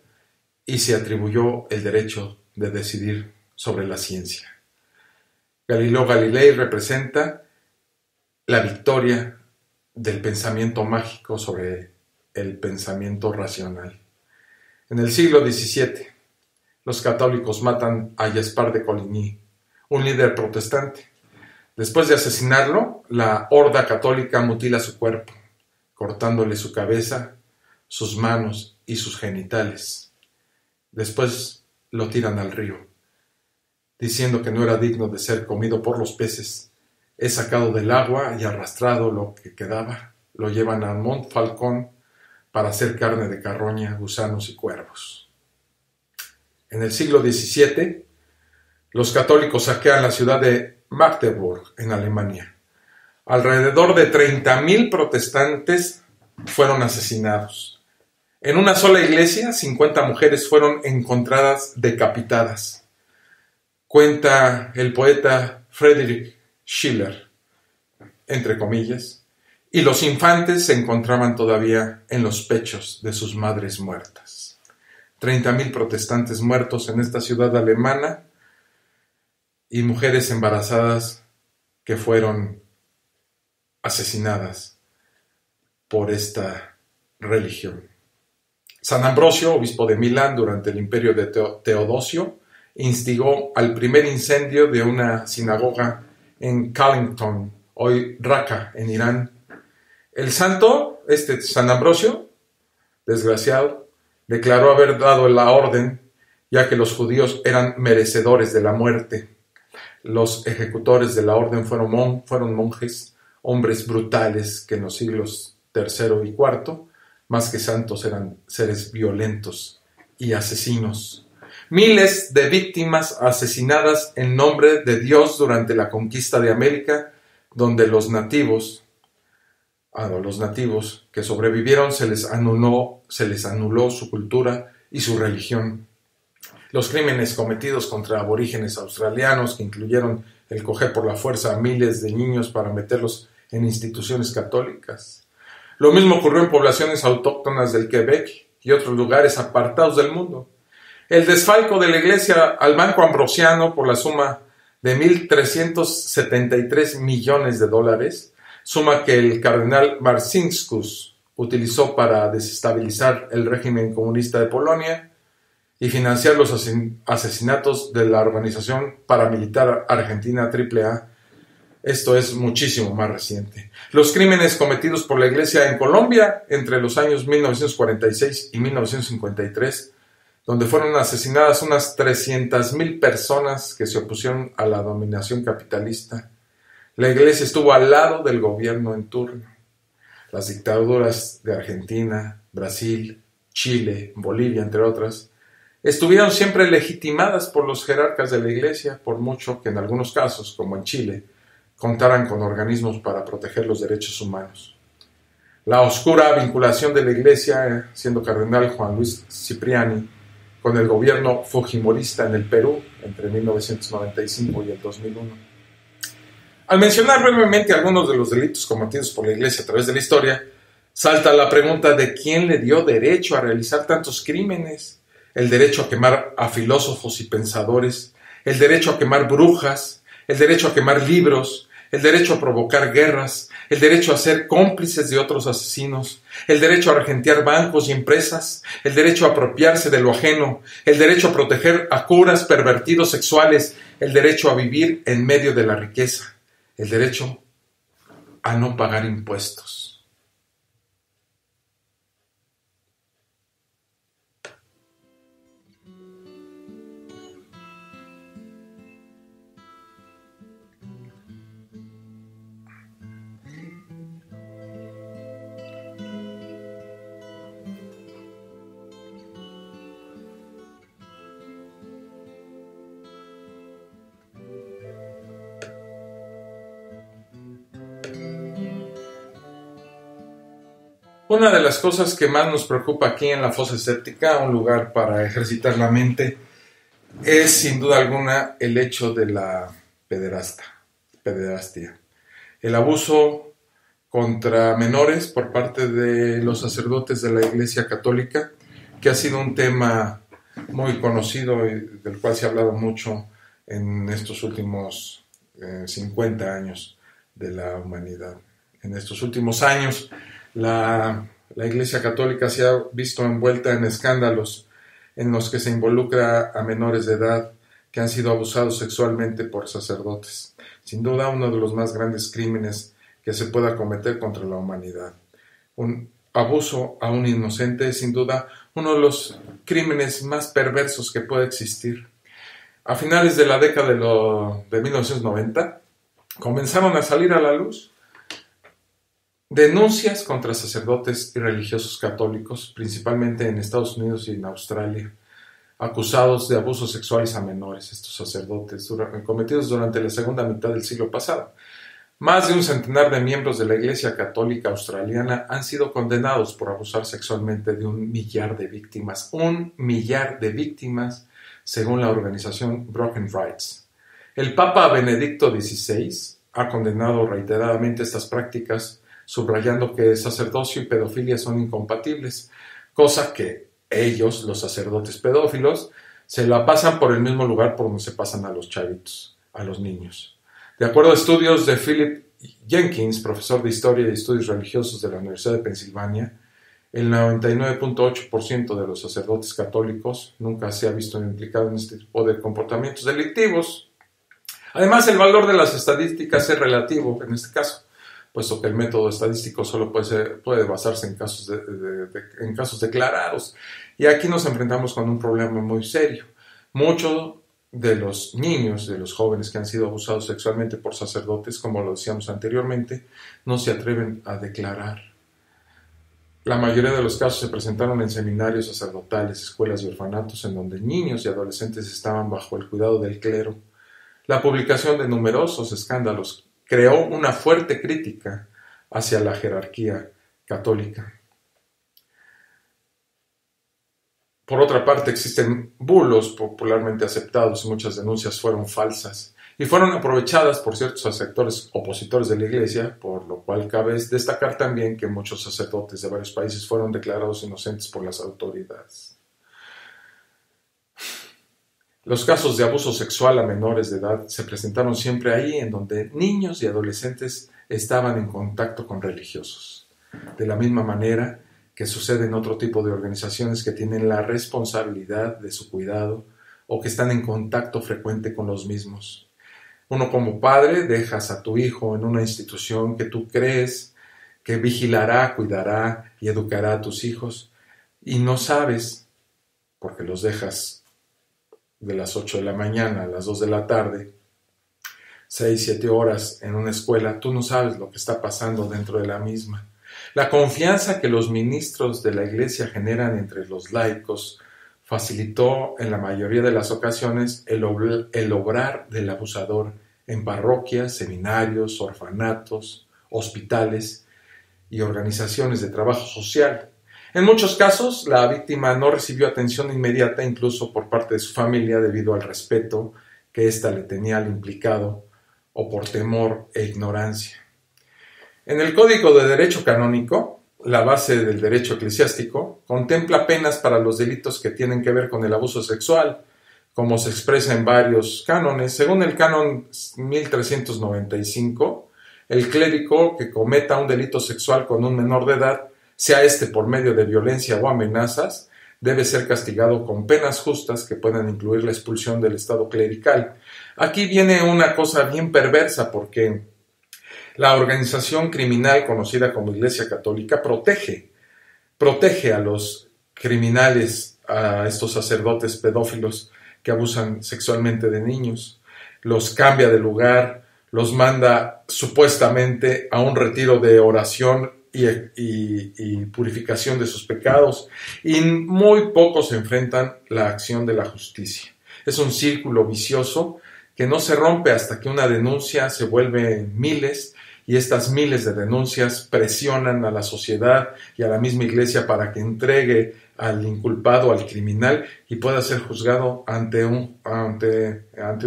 y se atribuyó el derecho de decidir sobre la ciencia. Galileo Galilei representa la victoria del pensamiento mágico sobre el pensamiento racional. En el siglo XVII, los católicos matan a Gaspar de Coligny, un líder protestante. Después de asesinarlo, la horda católica mutila su cuerpo, cortándole su cabeza, sus manos y sus genitales. Después lo tiran al río, diciendo que no era digno de ser comido por los peces. Es sacado del agua y arrastrado lo que quedaba. Lo llevan a Montfalcón para hacer carne de carroña, gusanos y cuervos. En el siglo XVII, los católicos saquean la ciudad de Magdeburg, en Alemania. Alrededor de 30,000 protestantes fueron asesinados. En una sola iglesia, 50 mujeres fueron encontradas decapitadas. Cuenta el poeta Friedrich Schiller, entre comillas, y los infantes se encontraban todavía en los pechos de sus madres muertas. 30,000 protestantes muertos en esta ciudad alemana y mujeres embarazadas que fueron asesinadas por esta religión. San Ambrosio, obispo de Milán durante el imperio de Teodosio, instigó al primer incendio de una sinagoga en Callington, hoy Raqqa, en Irán. El santo, San Ambrosio, desgraciado, declaró haber dado la orden, ya que los judíos eran merecedores de la muerte. Los ejecutores de la orden fueron monjes, hombres brutales que en los siglos III y IV más que santos eran seres violentos y asesinos. Miles de víctimas asesinadas en nombre de Dios durante la conquista de América, donde los nativos que sobrevivieron se les anuló su cultura y su religión. Los crímenes cometidos contra aborígenes australianos, que incluyeron el coger por la fuerza a miles de niños para meterlos en instituciones católicas. Lo mismo ocurrió en poblaciones autóctonas del Quebec y otros lugares apartados del mundo. El desfalco de la iglesia al Banco Ambrosiano por la suma de $1,373 millones, suma que el cardenal Marcinkus utilizó para desestabilizar el régimen comunista de Polonia y financiar los asesinatos de la organización paramilitar argentina AAA. Esto es muchísimo más reciente. Los crímenes cometidos por la Iglesia en Colombia entre los años 1946 y 1953, donde fueron asesinadas unas 300,000 personas que se opusieron a la dominación capitalista. La Iglesia estuvo al lado del gobierno en turno. Las dictaduras de Argentina, Brasil, Chile, Bolivia, entre otras, estuvieron siempre legitimadas por los jerarcas de la Iglesia, por mucho que en algunos casos, como en Chile, contaran con organismos para proteger los derechos humanos. La oscura vinculación de la Iglesia, siendo cardenal Juan Luis Cipriani, con el gobierno fujimorista en el Perú entre 1995 y el 2001. Al mencionar brevemente algunos de los delitos cometidos por la Iglesia a través de la historia, salta la pregunta de quién le dio derecho a realizar tantos crímenes. El derecho a quemar a filósofos y pensadores, el derecho a quemar brujas, el derecho a quemar libros, el derecho a provocar guerras, el derecho a ser cómplices de otros asesinos, el derecho a regentear bancos y empresas, el derecho a apropiarse de lo ajeno, el derecho a proteger a curas, pervertidos sexuales, el derecho a vivir en medio de la riqueza, el derecho a no pagar impuestos. Una de las cosas que más nos preocupa aquí en la fosa séptica, un lugar para ejercitar la mente, es sin duda alguna el hecho de la pederastia. El abuso contra menores por parte de los sacerdotes de la Iglesia Católica, que ha sido un tema muy conocido y del cual se ha hablado mucho en estos últimos 50 años de la humanidad. En estos últimos años, la Iglesia Católica se ha visto envuelta en escándalos en los que se involucra a menores de edad que han sido abusados sexualmente por sacerdotes. Sin duda, uno de los más grandes crímenes que se pueda cometer contra la humanidad. Un abuso a un inocente es sin duda uno de los crímenes más perversos que puede existir. A finales de la década de 1990, comenzaron a salir a la luz denuncias contra sacerdotes y religiosos católicos, principalmente en Estados Unidos y en Australia, acusados de abusos sexuales a menores, estos sacerdotes, cometidos durante la segunda mitad del siglo pasado. Más de un centenar de miembros de la Iglesia Católica Australiana han sido condenados por abusar sexualmente de 1 millar de víctimas. 1 millar de víctimas, según la organización Broken Rights. El Papa Benedicto XVI ha condenado reiteradamente estas prácticas, subrayando que sacerdocio y pedofilia son incompatibles, cosa que ellos, los sacerdotes pedófilos, se la pasan por el mismo lugar por donde se pasan a los chavitos, a los niños. De acuerdo a estudios de Philip Jenkins, profesor de Historia y Estudios Religiosos de la Universidad de Pensilvania, el 99.8% de los sacerdotes católicos nunca se ha visto implicado en este tipo de comportamientos delictivos. Además, el valor de las estadísticas es relativo en este caso, puesto que el método estadístico solo puede basarse en casos declarados. Y aquí nos enfrentamos con un problema muy serio. Muchos de los niños, de los jóvenes que han sido abusados sexualmente por sacerdotes, como lo decíamos anteriormente, no se atreven a declarar. La mayoría de los casos se presentaron en seminarios sacerdotales, escuelas y orfanatos en donde niños y adolescentes estaban bajo el cuidado del clero. La publicación de numerosos escándalos creó una fuerte crítica hacia la jerarquía católica. Por otra parte, existen bulos popularmente aceptados y muchas denuncias fueron falsas y fueron aprovechadas por ciertos sectores opositores de la Iglesia, por lo cual cabe destacar también que muchos sacerdotes de varios países fueron declarados inocentes por las autoridades. Los casos de abuso sexual a menores de edad se presentaron siempre ahí en donde niños y adolescentes estaban en contacto con religiosos. De la misma manera que sucede en otro tipo de organizaciones que tienen la responsabilidad de su cuidado o que están en contacto frecuente con los mismos. Uno como padre dejas a tu hijo en una institución que tú crees que vigilará, cuidará y educará a tus hijos y no sabes, porque los dejas de las 8 de la mañana a las 2 de la tarde, 6, 7 horas en una escuela, tú no sabes lo que está pasando dentro de la misma. La confianza que los ministros de la Iglesia generan entre los laicos facilitó en la mayoría de las ocasiones el obrar del abusador en parroquias, seminarios, orfanatos, hospitales y organizaciones de trabajo social. En muchos casos, la víctima no recibió atención inmediata incluso por parte de su familia debido al respeto que ésta le tenía al implicado o por temor e ignorancia. En el Código de Derecho Canónico, la base del derecho eclesiástico, contempla penas para los delitos que tienen que ver con el abuso sexual, como se expresa en varios cánones. Según el canon 1395, el clérigo que cometa un delito sexual con un menor de edad, sea este por medio de violencia o amenazas, debe ser castigado con penas justas que puedan incluir la expulsión del estado clerical. Aquí viene una cosa bien perversa porque la organización criminal conocida como Iglesia Católica protege a los criminales, a estos sacerdotes pedófilos que abusan sexualmente de niños, los cambia de lugar, los manda supuestamente a un retiro de oración y purificación de sus pecados, y muy pocos enfrentan la acción de la justicia. Es un círculo vicioso que no se rompe hasta que una denuncia se vuelve en miles, y estas miles de denuncias presionan a la sociedad y a la misma Iglesia para que entregue al inculpado, al criminal, y pueda ser juzgado ante un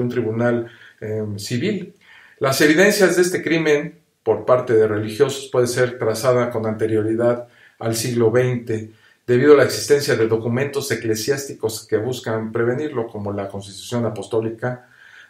tribunal civil. Las evidencias de este crimen por parte de religiosos puede ser trazada con anterioridad al siglo XX, debido a la existencia de documentos eclesiásticos que buscan prevenirlo, como la Constitución Apostólica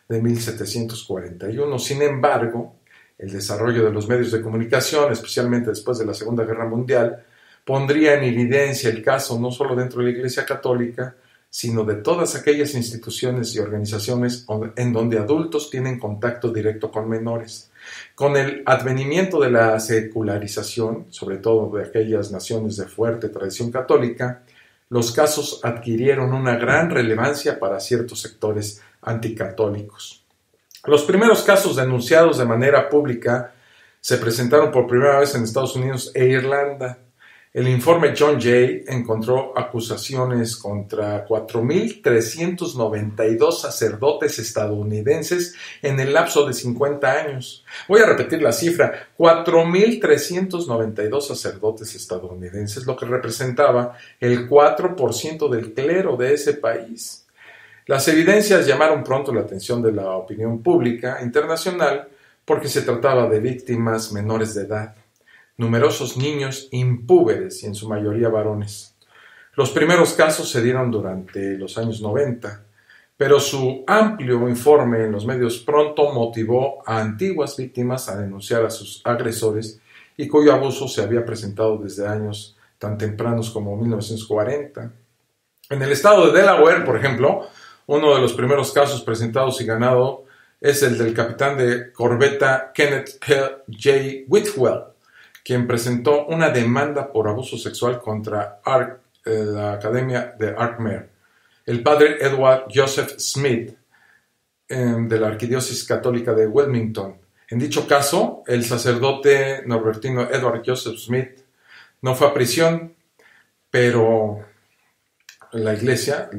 de 1741. Sin embargo, el desarrollo de los medios de comunicación, especialmente después de la Segunda Guerra Mundial, pondría en evidencia el caso no solo dentro de la Iglesia Católica, sino de todas aquellas instituciones y organizaciones en donde adultos tienen contacto directo con menores. Con el advenimiento de la secularización, sobre todo de aquellas naciones de fuerte tradición católica, los casos adquirieron una gran relevancia para ciertos sectores anticatólicos. Los primeros casos denunciados de manera pública se presentaron por primera vez en Estados Unidos e Irlanda. El informe John Jay encontró acusaciones contra 4.392 sacerdotes estadounidenses en el lapso de 50 años. Voy a repetir la cifra, 4.392 sacerdotes estadounidenses, lo que representaba el 4% del clero de ese país. Las evidencias llamaron pronto la atención de la opinión pública internacional porque se trataba de víctimas menores de edad, numerosos niños impúberes y en su mayoría varones. Los primeros casos se dieron durante los años 90, pero su amplio informe en los medios pronto motivó a antiguas víctimas a denunciar a sus agresores y cuyo abuso se había presentado desde años tan tempranos como 1940. En el estado de Delaware, por ejemplo, uno de los primeros casos presentados y ganado es el del capitán de corbeta Kenneth J. Whitwell, quien presentó una demanda por abuso sexual contra la Academia de Arkmere. El padre Edward Joseph Smith, de la Arquidiócesis Católica de Wilmington. En dicho caso, el sacerdote norbertino Edward Joseph Smith No fue a prisión, pero la iglesia,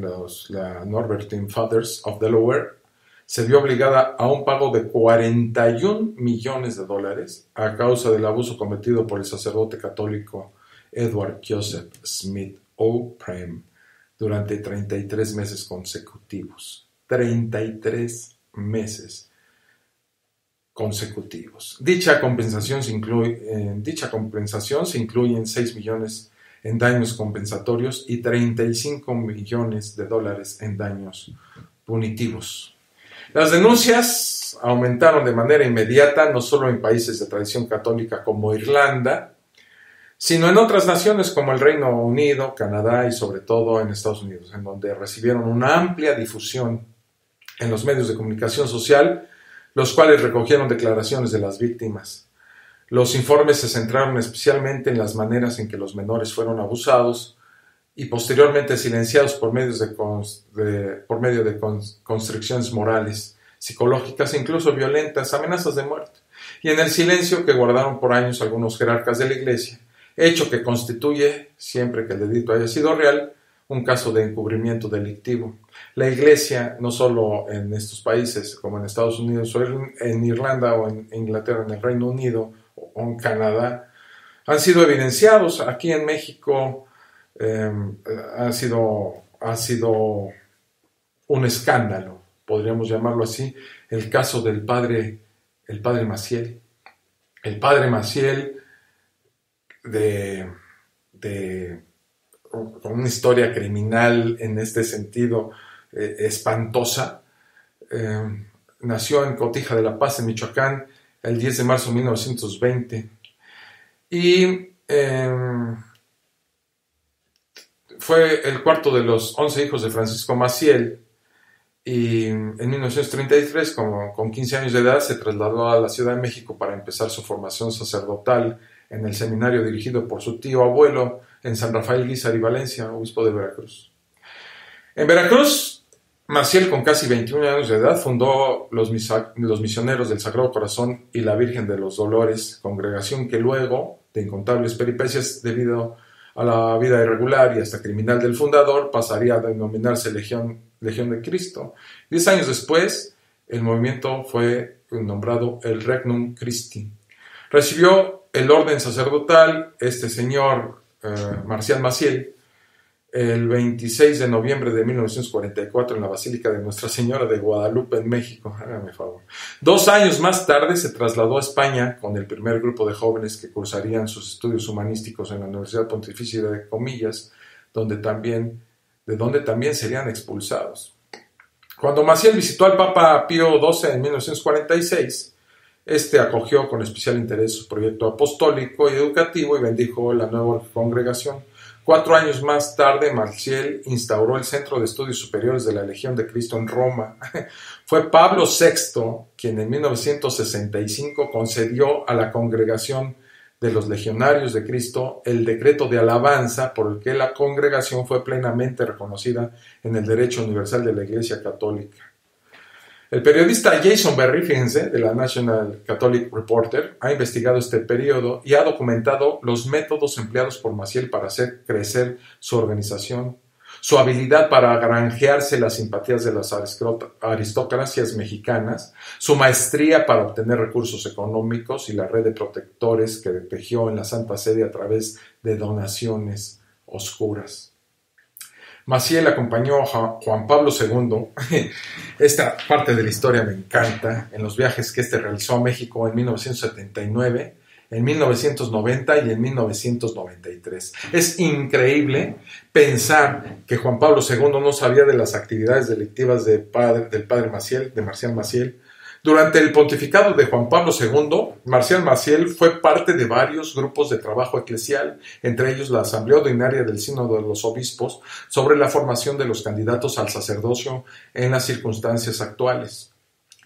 la Norbertine Fathers of Delaware, se vio obligada a un pago de $41 millones a causa del abuso cometido por el sacerdote católico Edward Joseph Smith O'Prem durante 33 meses consecutivos. 33 meses consecutivos. Dicha compensación se incluyen 6 millones en daños compensatorios y $35 millones en daños punitivos. Las denuncias aumentaron de manera inmediata, no solo en países de tradición católica como Irlanda, sino en otras naciones como el Reino Unido, Canadá y sobre todo en Estados Unidos, en donde recibieron una amplia difusión en los medios de comunicación social, los cuales recogieron declaraciones de las víctimas. Los informes se centraron especialmente en las maneras en que los menores fueron abusados y posteriormente silenciados por medio de constricciones morales, psicológicas e incluso violentas, amenazas de muerte, y en el silencio que guardaron por años algunos jerarcas de la Iglesia, hecho que constituye, siempre que el delito haya sido real, un caso de encubrimiento delictivo. La Iglesia, no solo en estos países como en Estados Unidos o en Irlanda o en Inglaterra, en el Reino Unido o en Canadá, han sido evidenciados. Aquí en México ha sido un escándalo, podríamos llamarlo así, el caso del padre Maciel. El padre Maciel con una historia criminal en este sentido espantosa. Nació en Cotija de la Paz, en Michoacán, el 10 de marzo de 1920 y fue el cuarto de los 11 hijos de Francisco Maciel, y en 1933, con 15 años de edad, se trasladó a la Ciudad de México para empezar su formación sacerdotal en el seminario dirigido por su tío abuelo en San Rafael Guízar y Valencia, obispo de Veracruz. En Veracruz, Maciel, con casi 21 años de edad, fundó los Misioneros del Sagrado Corazón y la Virgen de los Dolores, congregación que luego, de incontables peripecias debido a la vida irregular y hasta criminal del fundador, pasaría a denominarse Legión de Cristo. 10 años después, el movimiento fue nombrado el Regnum Christi. Recibió el orden sacerdotal este señor Marcial Maciel el 26 de noviembre de 1944 en la Basílica de Nuestra Señora de Guadalupe en México. Hágame favor. 2 años más tarde se trasladó a España con el primer grupo de jóvenes que cursarían sus estudios humanísticos en la Universidad Pontificia de Comillas, de donde también serían expulsados. Cuando Maciel visitó al Papa Pío XII en 1946, este acogió con especial interés su proyecto apostólico y educativo y bendijo la nueva congregación. 4 años más tarde, Maciel instauró el Centro de Estudios Superiores de la Legión de Cristo en Roma. Fue Pablo VI quien en 1965 concedió a la congregación de los Legionarios de Cristo el decreto de alabanza por el que la congregación fue plenamente reconocida en el derecho universal de la Iglesia Católica. El periodista Jason Berry, fíjense, de la National Catholic Reporter, ha investigado este periodo y ha documentado los métodos empleados por Maciel para hacer crecer su organización, su habilidad para granjearse las simpatías de las aristocracias mexicanas, su maestría para obtener recursos económicos y la red de protectores que tejió en la Santa Sede a través de donaciones oscuras. Maciel acompañó a Juan Pablo II, esta parte de la historia me encanta, en los viajes que realizó a México en 1979, en 1990 y en 1993. Es increíble pensar que Juan Pablo II no sabía de las actividades delictivas del padre Maciel, de Marcial Maciel. Durante el pontificado de Juan Pablo II, Marcial Maciel fue parte de varios grupos de trabajo eclesial, entre ellos la Asamblea Ordinaria del Sínodo de los Obispos, sobre la formación de los candidatos al sacerdocio en las circunstancias actuales.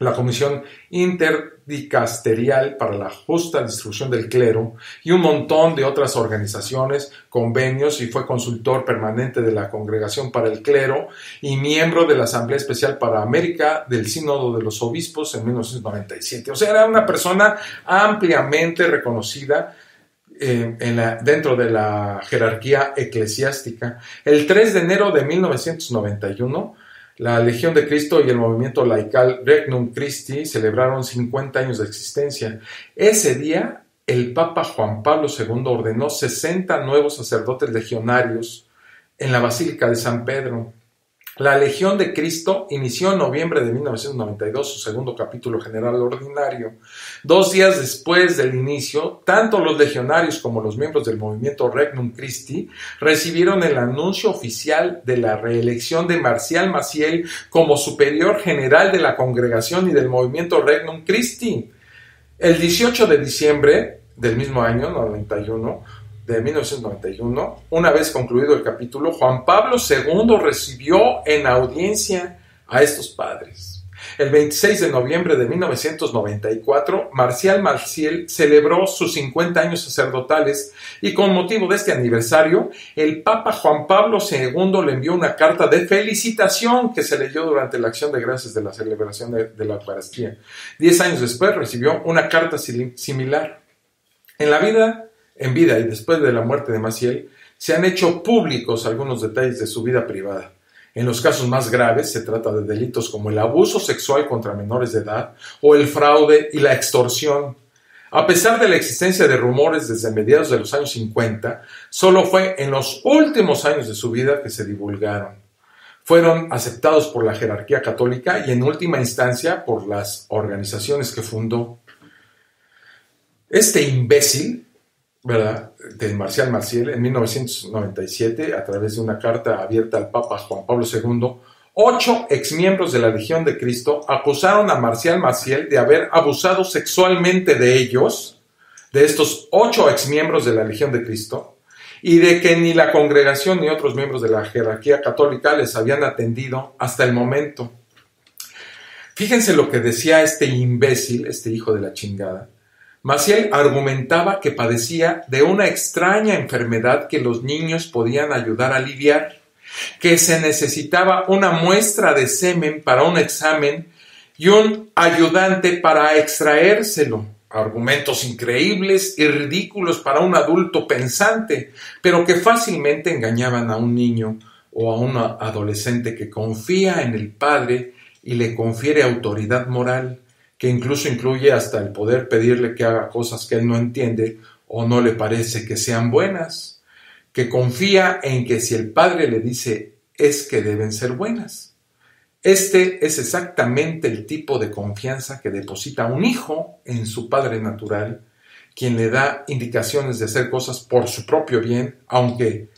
La Comisión Interdicasterial para la Justa Distribución del Clero y un montón de otras organizaciones, convenios, y fue consultor permanente de la Congregación para el Clero y miembro de la Asamblea Especial para América del Sínodo de los Obispos en 1997. O sea, era una persona ampliamente reconocida dentro de la jerarquía eclesiástica. El 3 de enero de 1991, la Legión de Cristo y el movimiento laical Regnum Christi celebraron 50 años de existencia. Ese día, el Papa Juan Pablo II ordenó 60 nuevos sacerdotes legionarios en la Basílica de San Pedro. La Legión de Cristo inició en noviembre de 1992 su segundo capítulo general ordinario. 2 días después del inicio, tanto los legionarios como los miembros del movimiento Regnum Christi recibieron el anuncio oficial de la reelección de Marcial Maciel como superior general de la congregación y del movimiento Regnum Christi. El 18 de diciembre del mismo año, 1991, una vez concluido el capítulo, Juan Pablo II recibió en audiencia a estos padres. El 26 de noviembre de 1994, Marcial Maciel celebró sus 50 años sacerdotales y con motivo de este aniversario, el Papa Juan Pablo II le envió una carta de felicitación que se leyó durante la acción de gracias de la celebración de la Eucaristía. 10 años después recibió una carta similar. En vida y después de la muerte de Maciel, se han hecho públicos algunos detalles de su vida privada. En los casos más graves se trata de delitos como el abuso sexual contra menores de edad o el fraude y la extorsión. A pesar de la existencia de rumores desde mediados de los años 50, solo fue en los últimos años de su vida que se divulgaron. Fueron aceptados por la jerarquía católica y en última instancia por las organizaciones que fundó. Este imbécil, ¿verdad?, de Marcial Maciel, en 1997, a través de una carta abierta al Papa Juan Pablo II, 8 exmiembros de la Legión de Cristo acusaron a Marcial Maciel de haber abusado sexualmente de ellos, de estos 8 exmiembros de la Legión de Cristo, y de que ni la congregación ni otros miembros de la jerarquía católica les habían atendido hasta el momento. Fíjense lo que decía este imbécil, este hijo de la chingada. Maciel argumentaba que padecía de una extraña enfermedad que los niños podían ayudar a aliviar, que se necesitaba una muestra de semen para un examen y un ayudante para extraérselo. Argumentos increíbles y ridículos para un adulto pensante, pero que fácilmente engañaban a un niño o a un adolescente que confía en el padre y le confiere autoridad moral, que incluso incluye hasta el poder pedirle que haga cosas que él no entiende o no le parece que sean buenas, que confía en que si el padre le dice es que deben ser buenas. Este es exactamente el tipo de confianza que deposita un hijo en su padre natural, quien le da indicaciones de hacer cosas por su propio bien, aunque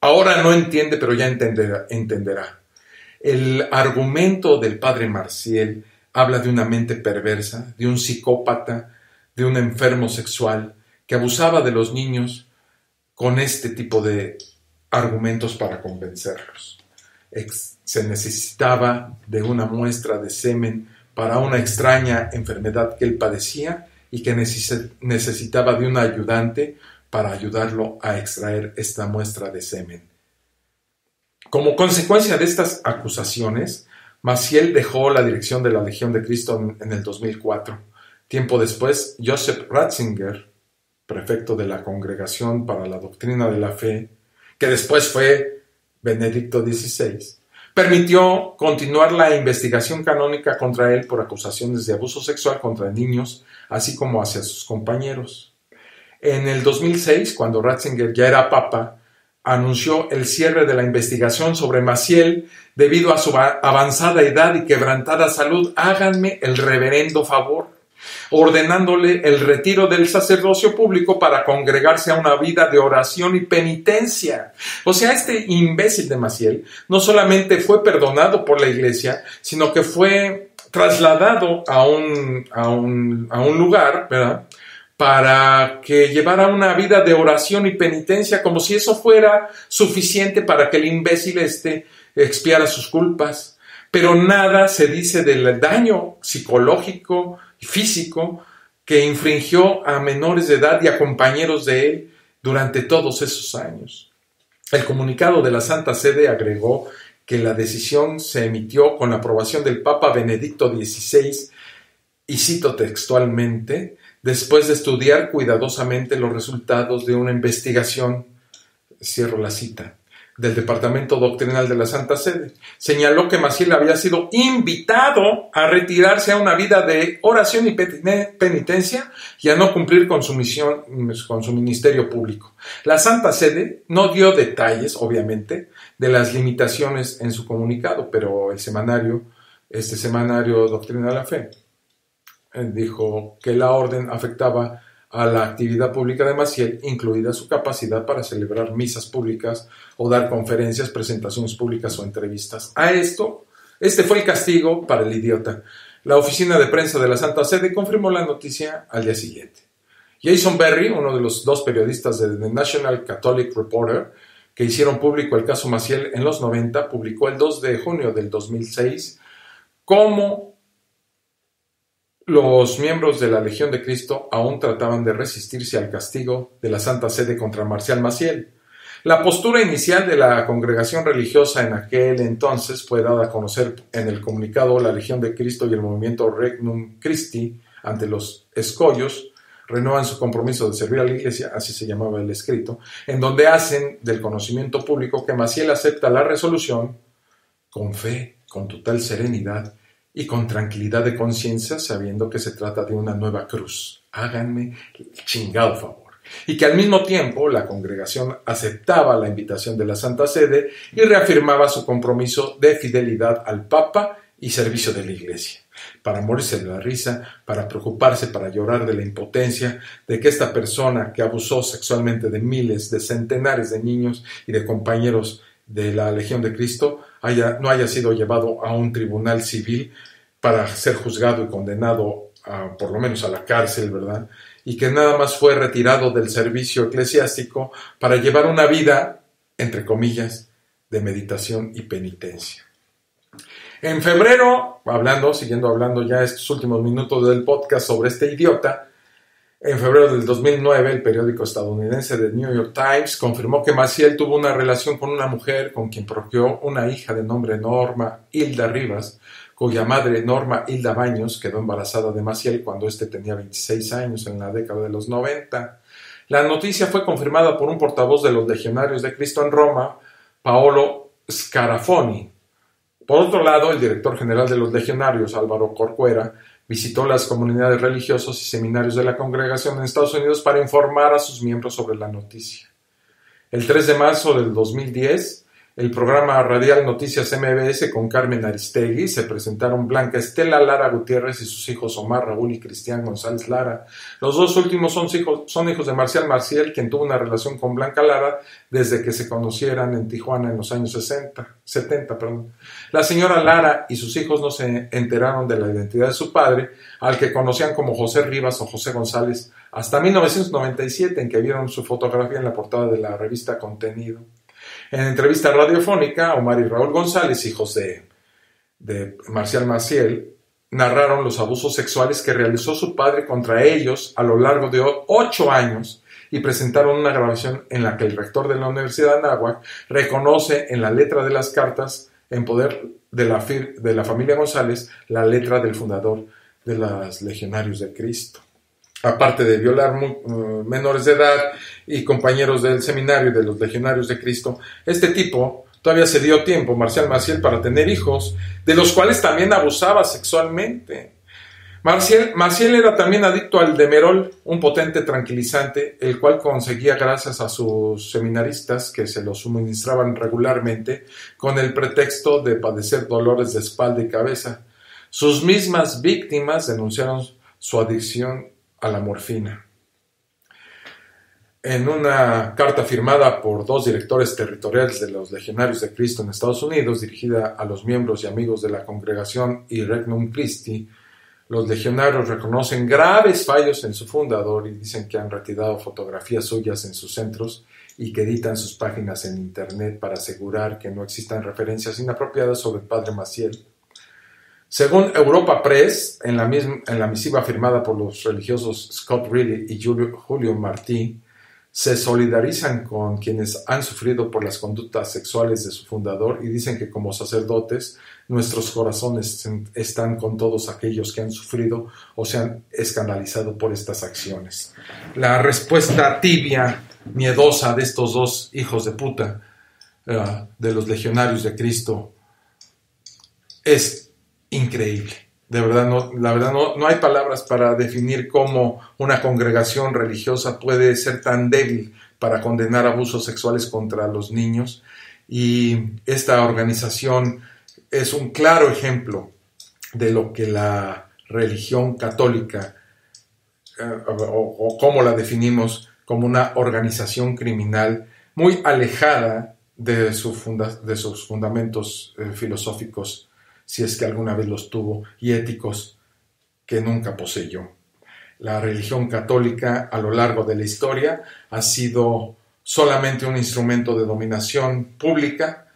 ahora no entiende, pero ya entenderá. El argumento del padre Maciel habla de una mente perversa, de un psicópata, de un enfermo sexual que abusaba de los niños con este tipo de argumentos para convencerlos. Se necesitaba de una muestra de semen para una extraña enfermedad que él padecía y que necesitaba de un ayudante para ayudarlo a extraer esta muestra de semen. Como consecuencia de estas acusaciones, Maciel dejó la dirección de la Legión de Cristo en el 2004. Tiempo después, Joseph Ratzinger, prefecto de la Congregación para la Doctrina de la Fe, que después fue Benedicto XVI, permitió continuar la investigación canónica contra él por acusaciones de abuso sexual contra niños, así como hacia sus compañeros. En el 2006, cuando Ratzinger ya era papa, anunció el cierre de la investigación sobre Maciel debido a su avanzada edad y quebrantada salud. Háganme el reverendo favor, ordenándole el retiro del sacerdocio público para congregarse a una vida de oración y penitencia. O sea, este imbécil de Maciel no solamente fue perdonado por la iglesia, sino que fue trasladado a un lugar, ¿verdad?, para que llevara una vida de oración y penitencia, como si eso fuera suficiente para que el imbécil expiara sus culpas. Pero nada se dice del daño psicológico y físico que infringió a menores de edad y a compañeros de él durante todos esos años. El comunicado de la Santa Sede agregó que la decisión se emitió con la aprobación del Papa Benedicto XVI, y cito textualmente, después de estudiar cuidadosamente los resultados de una investigación, cierro la cita, del Departamento Doctrinal de la Santa Sede, señaló que Maciel había sido invitado a retirarse a una vida de oración y penitencia y a no cumplir con su misión, con su ministerio público. La Santa Sede no dio detalles, obviamente, de las limitaciones en su comunicado, pero este semanario Doctrina de la Fe, dijo que la orden afectaba a la actividad pública de Maciel, incluida su capacidad para celebrar misas públicas o dar conferencias, presentaciones públicas o entrevistas. Este fue el castigo para el idiota. La oficina de prensa de la Santa Sede confirmó la noticia al día siguiente. Jason Berry, uno de los 2 periodistas de The National Catholic Reporter, que hicieron público el caso Maciel en los 90, publicó el 2 de junio del 2006 cómo los miembros de la Legión de Cristo aún trataban de resistirse al castigo de la Santa Sede contra Marcial Maciel. La postura inicial de la congregación religiosa en aquel entonces fue dada a conocer en el comunicado La Legión de Cristo y el movimiento Regnum Christi ante los escollos renuevan su compromiso de servir a la Iglesia, así se llamaba el escrito, en donde hacen del conocimiento público que Maciel acepta la resolución con fe, con total serenidad y con tranquilidad de conciencia, sabiendo que se trata de una nueva cruz. Háganme el chingado favor. Y que al mismo tiempo la congregación aceptaba la invitación de la Santa Sede y reafirmaba su compromiso de fidelidad al Papa y servicio de la Iglesia. Para morirse de la risa, para preocuparse, para llorar de la impotencia de que esta persona que abusó sexualmente de miles, de centenares de niños y de compañeros de la Legión de Cristo no haya sido llevado a un tribunal civil para ser juzgado y condenado por lo menos a la cárcel, ¿verdad? Y que nada más fue retirado del servicio eclesiástico para llevar una vida, entre comillas, de meditación y penitencia. En febrero, siguiendo hablando ya estos últimos minutos del podcast sobre este idiota, en febrero del 2009, el periódico estadounidense The New York Times confirmó que Maciel tuvo una relación con una mujer con quien procreó una hija de nombre Norma Hilda Rivas, cuya madre Norma Hilda Baños quedó embarazada de Maciel cuando éste tenía 26 años en la década de los 90. La noticia fue confirmada por un portavoz de los Legionarios de Cristo en Roma, Paolo Scarafoni. Por otro lado, el director general de los Legionarios, Álvaro Corcuera, visitó las comunidades religiosas y seminarios de la congregación en Estados Unidos para informar a sus miembros sobre la noticia. El 3 de marzo del 2010, el programa radial Noticias MBS con Carmen Aristegui se presentaron Blanca Estela Lara Gutiérrez y sus hijos Omar, Raúl y Cristian González Lara. Los 2 últimos son hijos de Marcial Maciel, quien tuvo una relación con Blanca Lara desde que se conocieran en Tijuana en los años 70. La señora Lara y sus hijos no se enteraron de la identidad de su padre, al que conocían como José Rivas o José González, hasta 1997, en que vieron su fotografía en la portada de la revista Contenido. En entrevista radiofónica, Omar y Raúl González, hijos de Marcial Maciel, narraron los abusos sexuales que realizó su padre contra ellos a lo largo de 8 años y presentaron una grabación en la que el rector de la Universidad de Anáhuac reconoce en la letra de las cartas en poder de la familia González la letra del fundador de los Legionarios de Cristo. Aparte de violar menores de edad y compañeros del seminario de los Legionarios de Cristo, este tipo todavía se dio tiempo, Marcial Maciel, para tener hijos, de los cuales también abusaba sexualmente. Maciel era también adicto al Demerol, un potente tranquilizante, el cual conseguía gracias a sus seminaristas que se lo suministraban regularmente con el pretexto de padecer dolores de espalda y cabeza. Sus mismas víctimas denunciaron su adicción a la morfina. En una carta firmada por 2 directores territoriales de los Legionarios de Cristo en Estados Unidos, dirigida a los miembros y amigos de la congregación y Regnum Christi, los legionarios reconocen graves fallos en su fundador y dicen que han retirado fotografías suyas en sus centros y que editan sus páginas en internet para asegurar que no existan referencias inapropiadas sobre el padre Maciel. Según Europa Press, en la misiva firmada por los religiosos Scott Reilly y Julio Martí, se solidarizan con quienes han sufrido por las conductas sexuales de su fundador y dicen que como sacerdotes nuestros corazones están con todos aquellos que han sufrido o se han escandalizado por estas acciones. La respuesta tibia, miedosa de estos dos hijos de puta, de los legionarios de Cristo, es increíble. De verdad, no hay palabras para definir cómo una congregación religiosa puede ser tan débil para condenar abusos sexuales contra los niños. Y esta organización es un claro ejemplo de lo que la religión católica, o cómo la definimos, como una organización criminal muy alejada de sus fundamentos filosóficos, si es que alguna vez los tuvo, y éticos, que nunca poseyó. La religión católica a lo largo de la historia ha sido solamente un instrumento de dominación pública,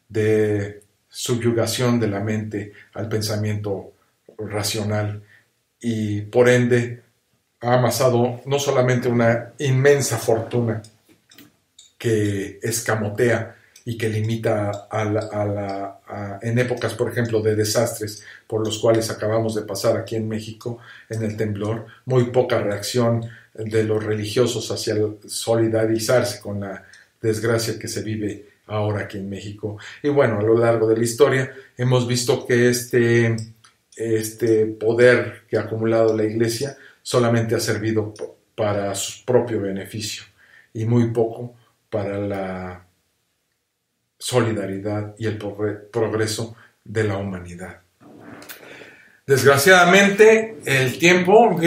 de subyugación de la mente al pensamiento racional, y por ende ha amasado no solamente una inmensa fortuna que escamotea y que limita en épocas, por ejemplo, de desastres por los cuales acabamos de pasar aquí en México, en el temblor, muy poca reacción de los religiosos hacia solidarizarse con la desgracia que se vive ahora aquí en México. Y bueno, a lo largo de la historia hemos visto que este poder que ha acumulado la Iglesia solamente ha servido para su propio beneficio y muy poco para la solidaridad y el progreso de la humanidad. Desgraciadamente, el tiempo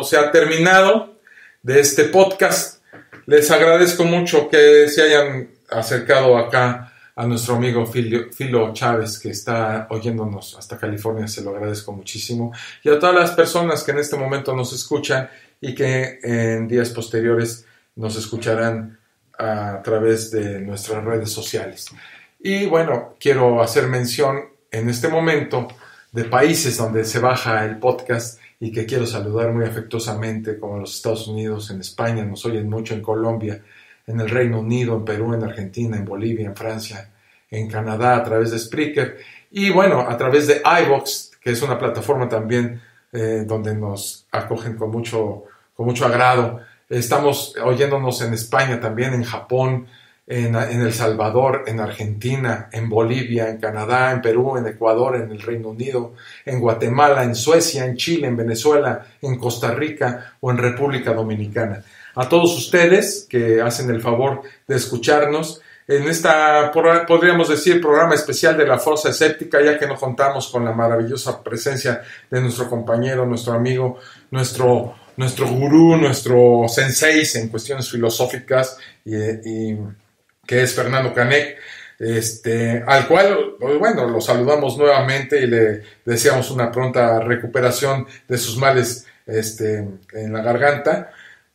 se ha terminado de este podcast. Les agradezco mucho que se hayan acercado acá a nuestro amigo Filo Chávez, que está oyéndonos hasta California, se lo agradezco muchísimo, y a todas las personas que en este momento nos escuchan y que en días posteriores nos escucharán a través de nuestras redes sociales. Y bueno, quiero hacer mención en este momento de países donde se baja el podcast y que quiero saludar muy afectuosamente, como en los Estados Unidos, en España, nos oyen mucho, en Colombia, en el Reino Unido, en Perú, en Argentina, en Bolivia, en Francia, en Canadá, a través de Spreaker, y bueno, a través de iVoox, que es una plataforma también donde nos acogen con mucho agrado. Estamos oyéndonos en España también, en Japón, en El Salvador, en Argentina, en Bolivia, en Canadá, en Perú, en Ecuador, en el Reino Unido, en Guatemala, en Suecia, en Chile, en Venezuela, en Costa Rica o en República Dominicana. A todos ustedes que hacen el favor de escucharnos en esta, podríamos decir, programa especial de la Fosa Escéptica, ya que nos contamos con la maravillosa presencia de nuestro compañero, nuestro amigo, nuestro gurú, nuestro sensei en cuestiones filosóficas, y que es Fernando Canek, al cual, bueno, lo saludamos nuevamente y le deseamos una pronta recuperación de sus males en la garganta.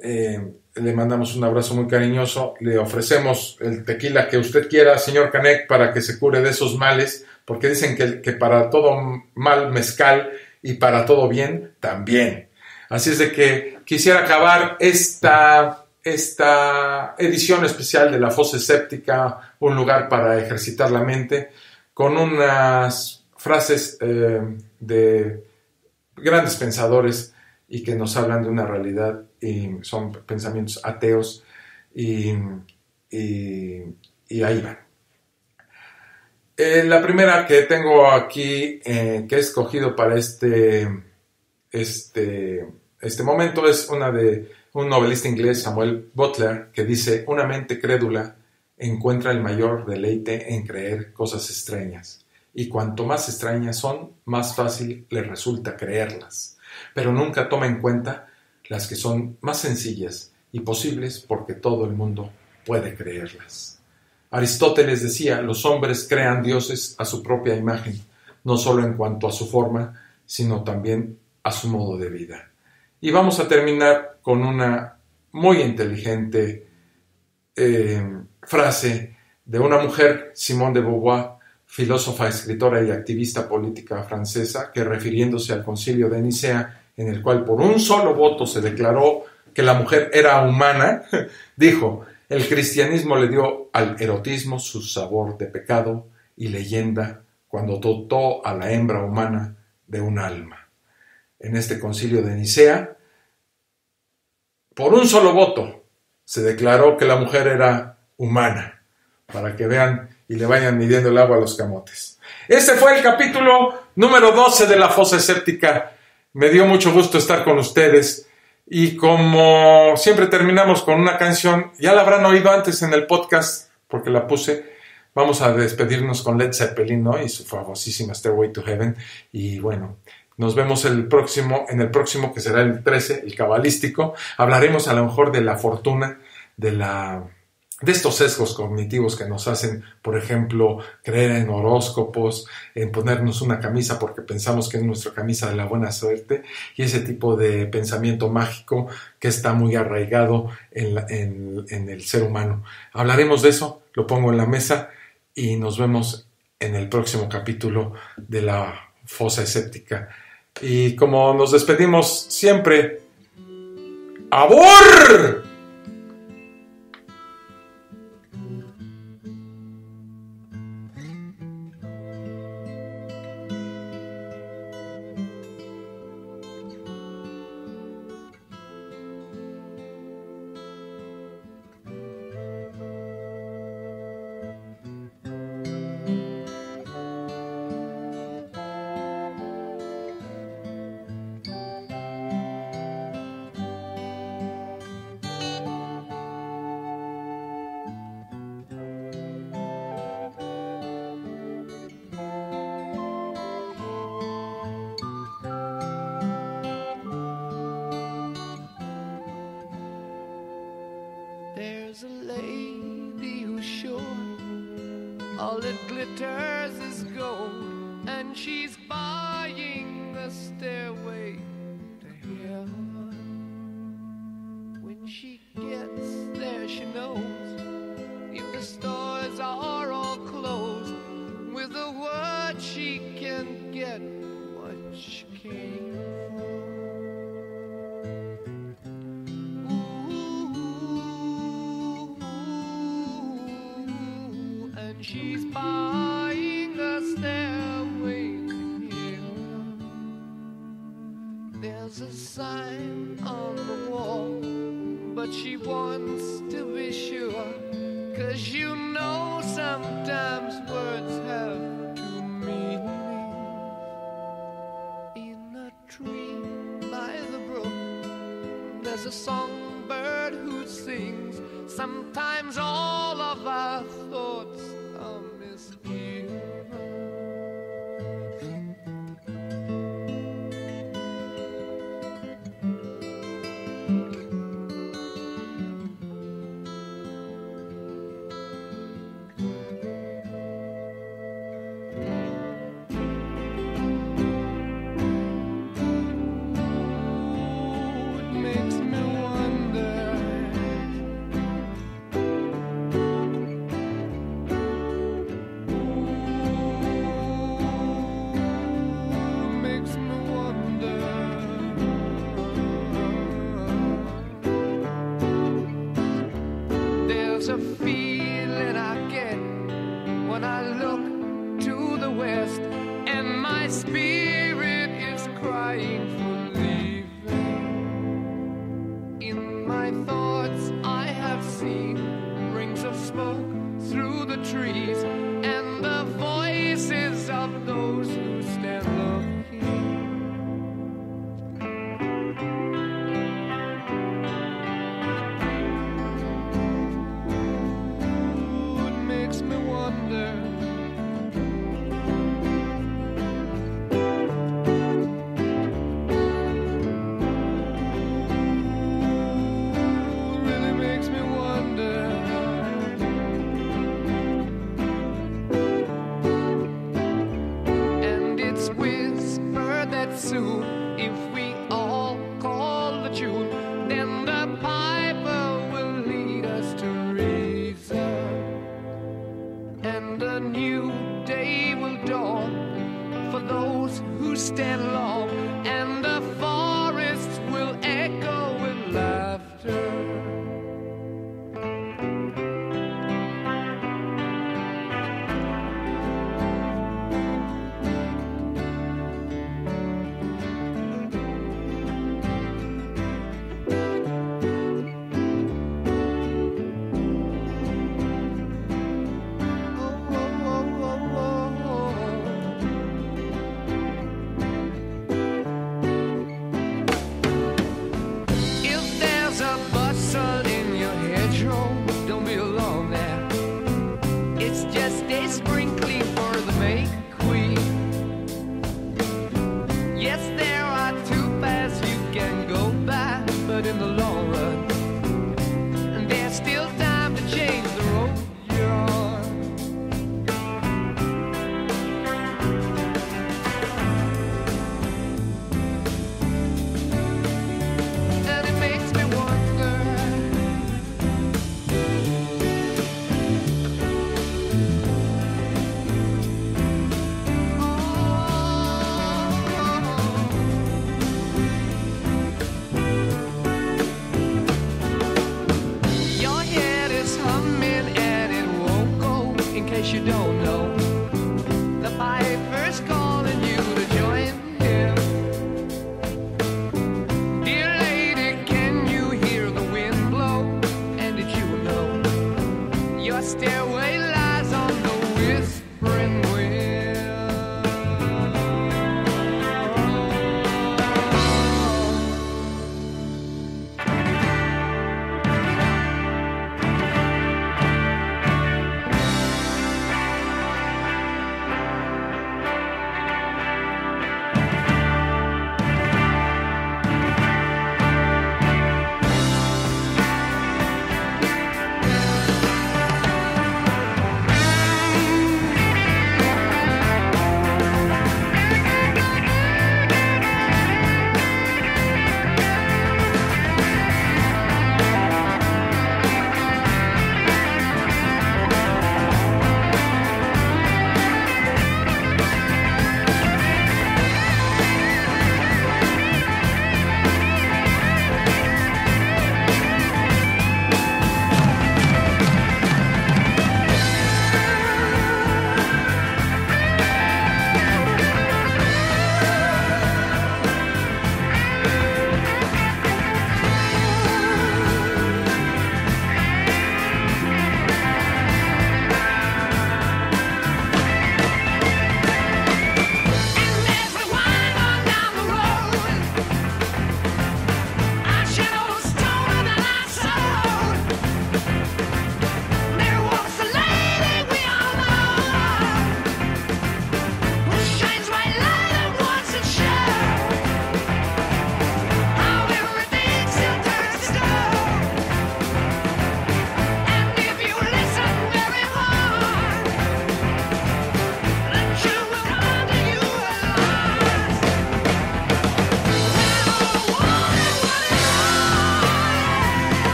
Le mandamos un abrazo muy cariñoso, le ofrecemos el tequila que usted quiera, señor Canek, para que se cure de esos males, porque dicen que para todo mal mezcal y para todo bien también. Así es de que quisiera acabar esta edición especial de la Fosa Escéptica, un lugar para ejercitar la mente, con unas frases de grandes pensadores y que nos hablan de una realidad, y son pensamientos ateos, y ahí van. La primera que tengo aquí, que he escogido para este momento, es una de un novelista inglés, Samuel Butler, que dice: una mente crédula encuentra el mayor deleite en creer cosas extrañas, y cuanto más extrañas son, más fácil le resulta creerlas, pero nunca toma en cuenta las que son más sencillas y posibles, porque todo el mundo puede creerlas. Aristóteles decía: los hombres crean dioses a su propia imagen, no solo en cuanto a su forma, sino también a su modo de vida. Y vamos a terminar con una muy inteligente frase de una mujer, Simone de Beauvoir, filósofa, escritora y activista política francesa, que refiriéndose al Concilio de Nicea, en el cual por un solo voto se declaró que la mujer era humana, dijo: el cristianismo le dio al erotismo su sabor de pecado y leyenda cuando dotó a la hembra humana de un alma. En este concilio de Nicea, por un solo voto, se declaró que la mujer era humana, para que vean y le vayan midiendo el agua a los camotes. Este fue el capítulo número 12 de La Fosa Escéptica. Me dio mucho gusto estar con ustedes. Y como siempre terminamos con una canción, ya la habrán oído antes en el podcast, porque la puse. Vamos a despedirnos con Led Zeppelin, ¿no? Y su famosísima Stairway to Heaven. Y bueno, nos vemos en el próximo, que será el 13, el cabalístico. Hablaremos a lo mejor de la fortuna, de estos sesgos cognitivos que nos hacen, por ejemplo, creer en horóscopos, en ponernos una camisa porque pensamos que es nuestra camisa de la buena suerte, y ese tipo de pensamiento mágico que está muy arraigado en el ser humano. Hablaremos de eso, lo pongo en la mesa, y nos vemos en el próximo capítulo de La Fosa Escéptica. Y como nos despedimos siempre, ¡abur! There's a lady who's sure all that glitters is gold, and she's buying the stairway to heaven. When she gets there, she knows if the stores are all closed, with a word she can get what she came for. She's buying a stairway to heaven. There's a sign on the wall, but she wants to be sure, 'cause you know sometimes words have two meanings. In a tree by the brook, there's a songbird who sings. Sometimes all of our thoughts are misgiven. A feeling I get when I look to the west, and my spirit is crying for leaving. In my thoughts I have seen rings of smoke through the trees, and the voices of those who stand looking. And come in and it won't go. In case you don't know, the piper's calling you to join him. Dear lady, can you hear the wind blow? And did you know your stairway lies on the whispering wind?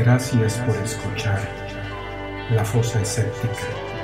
Gracias por escuchar La Fosa Escéptica.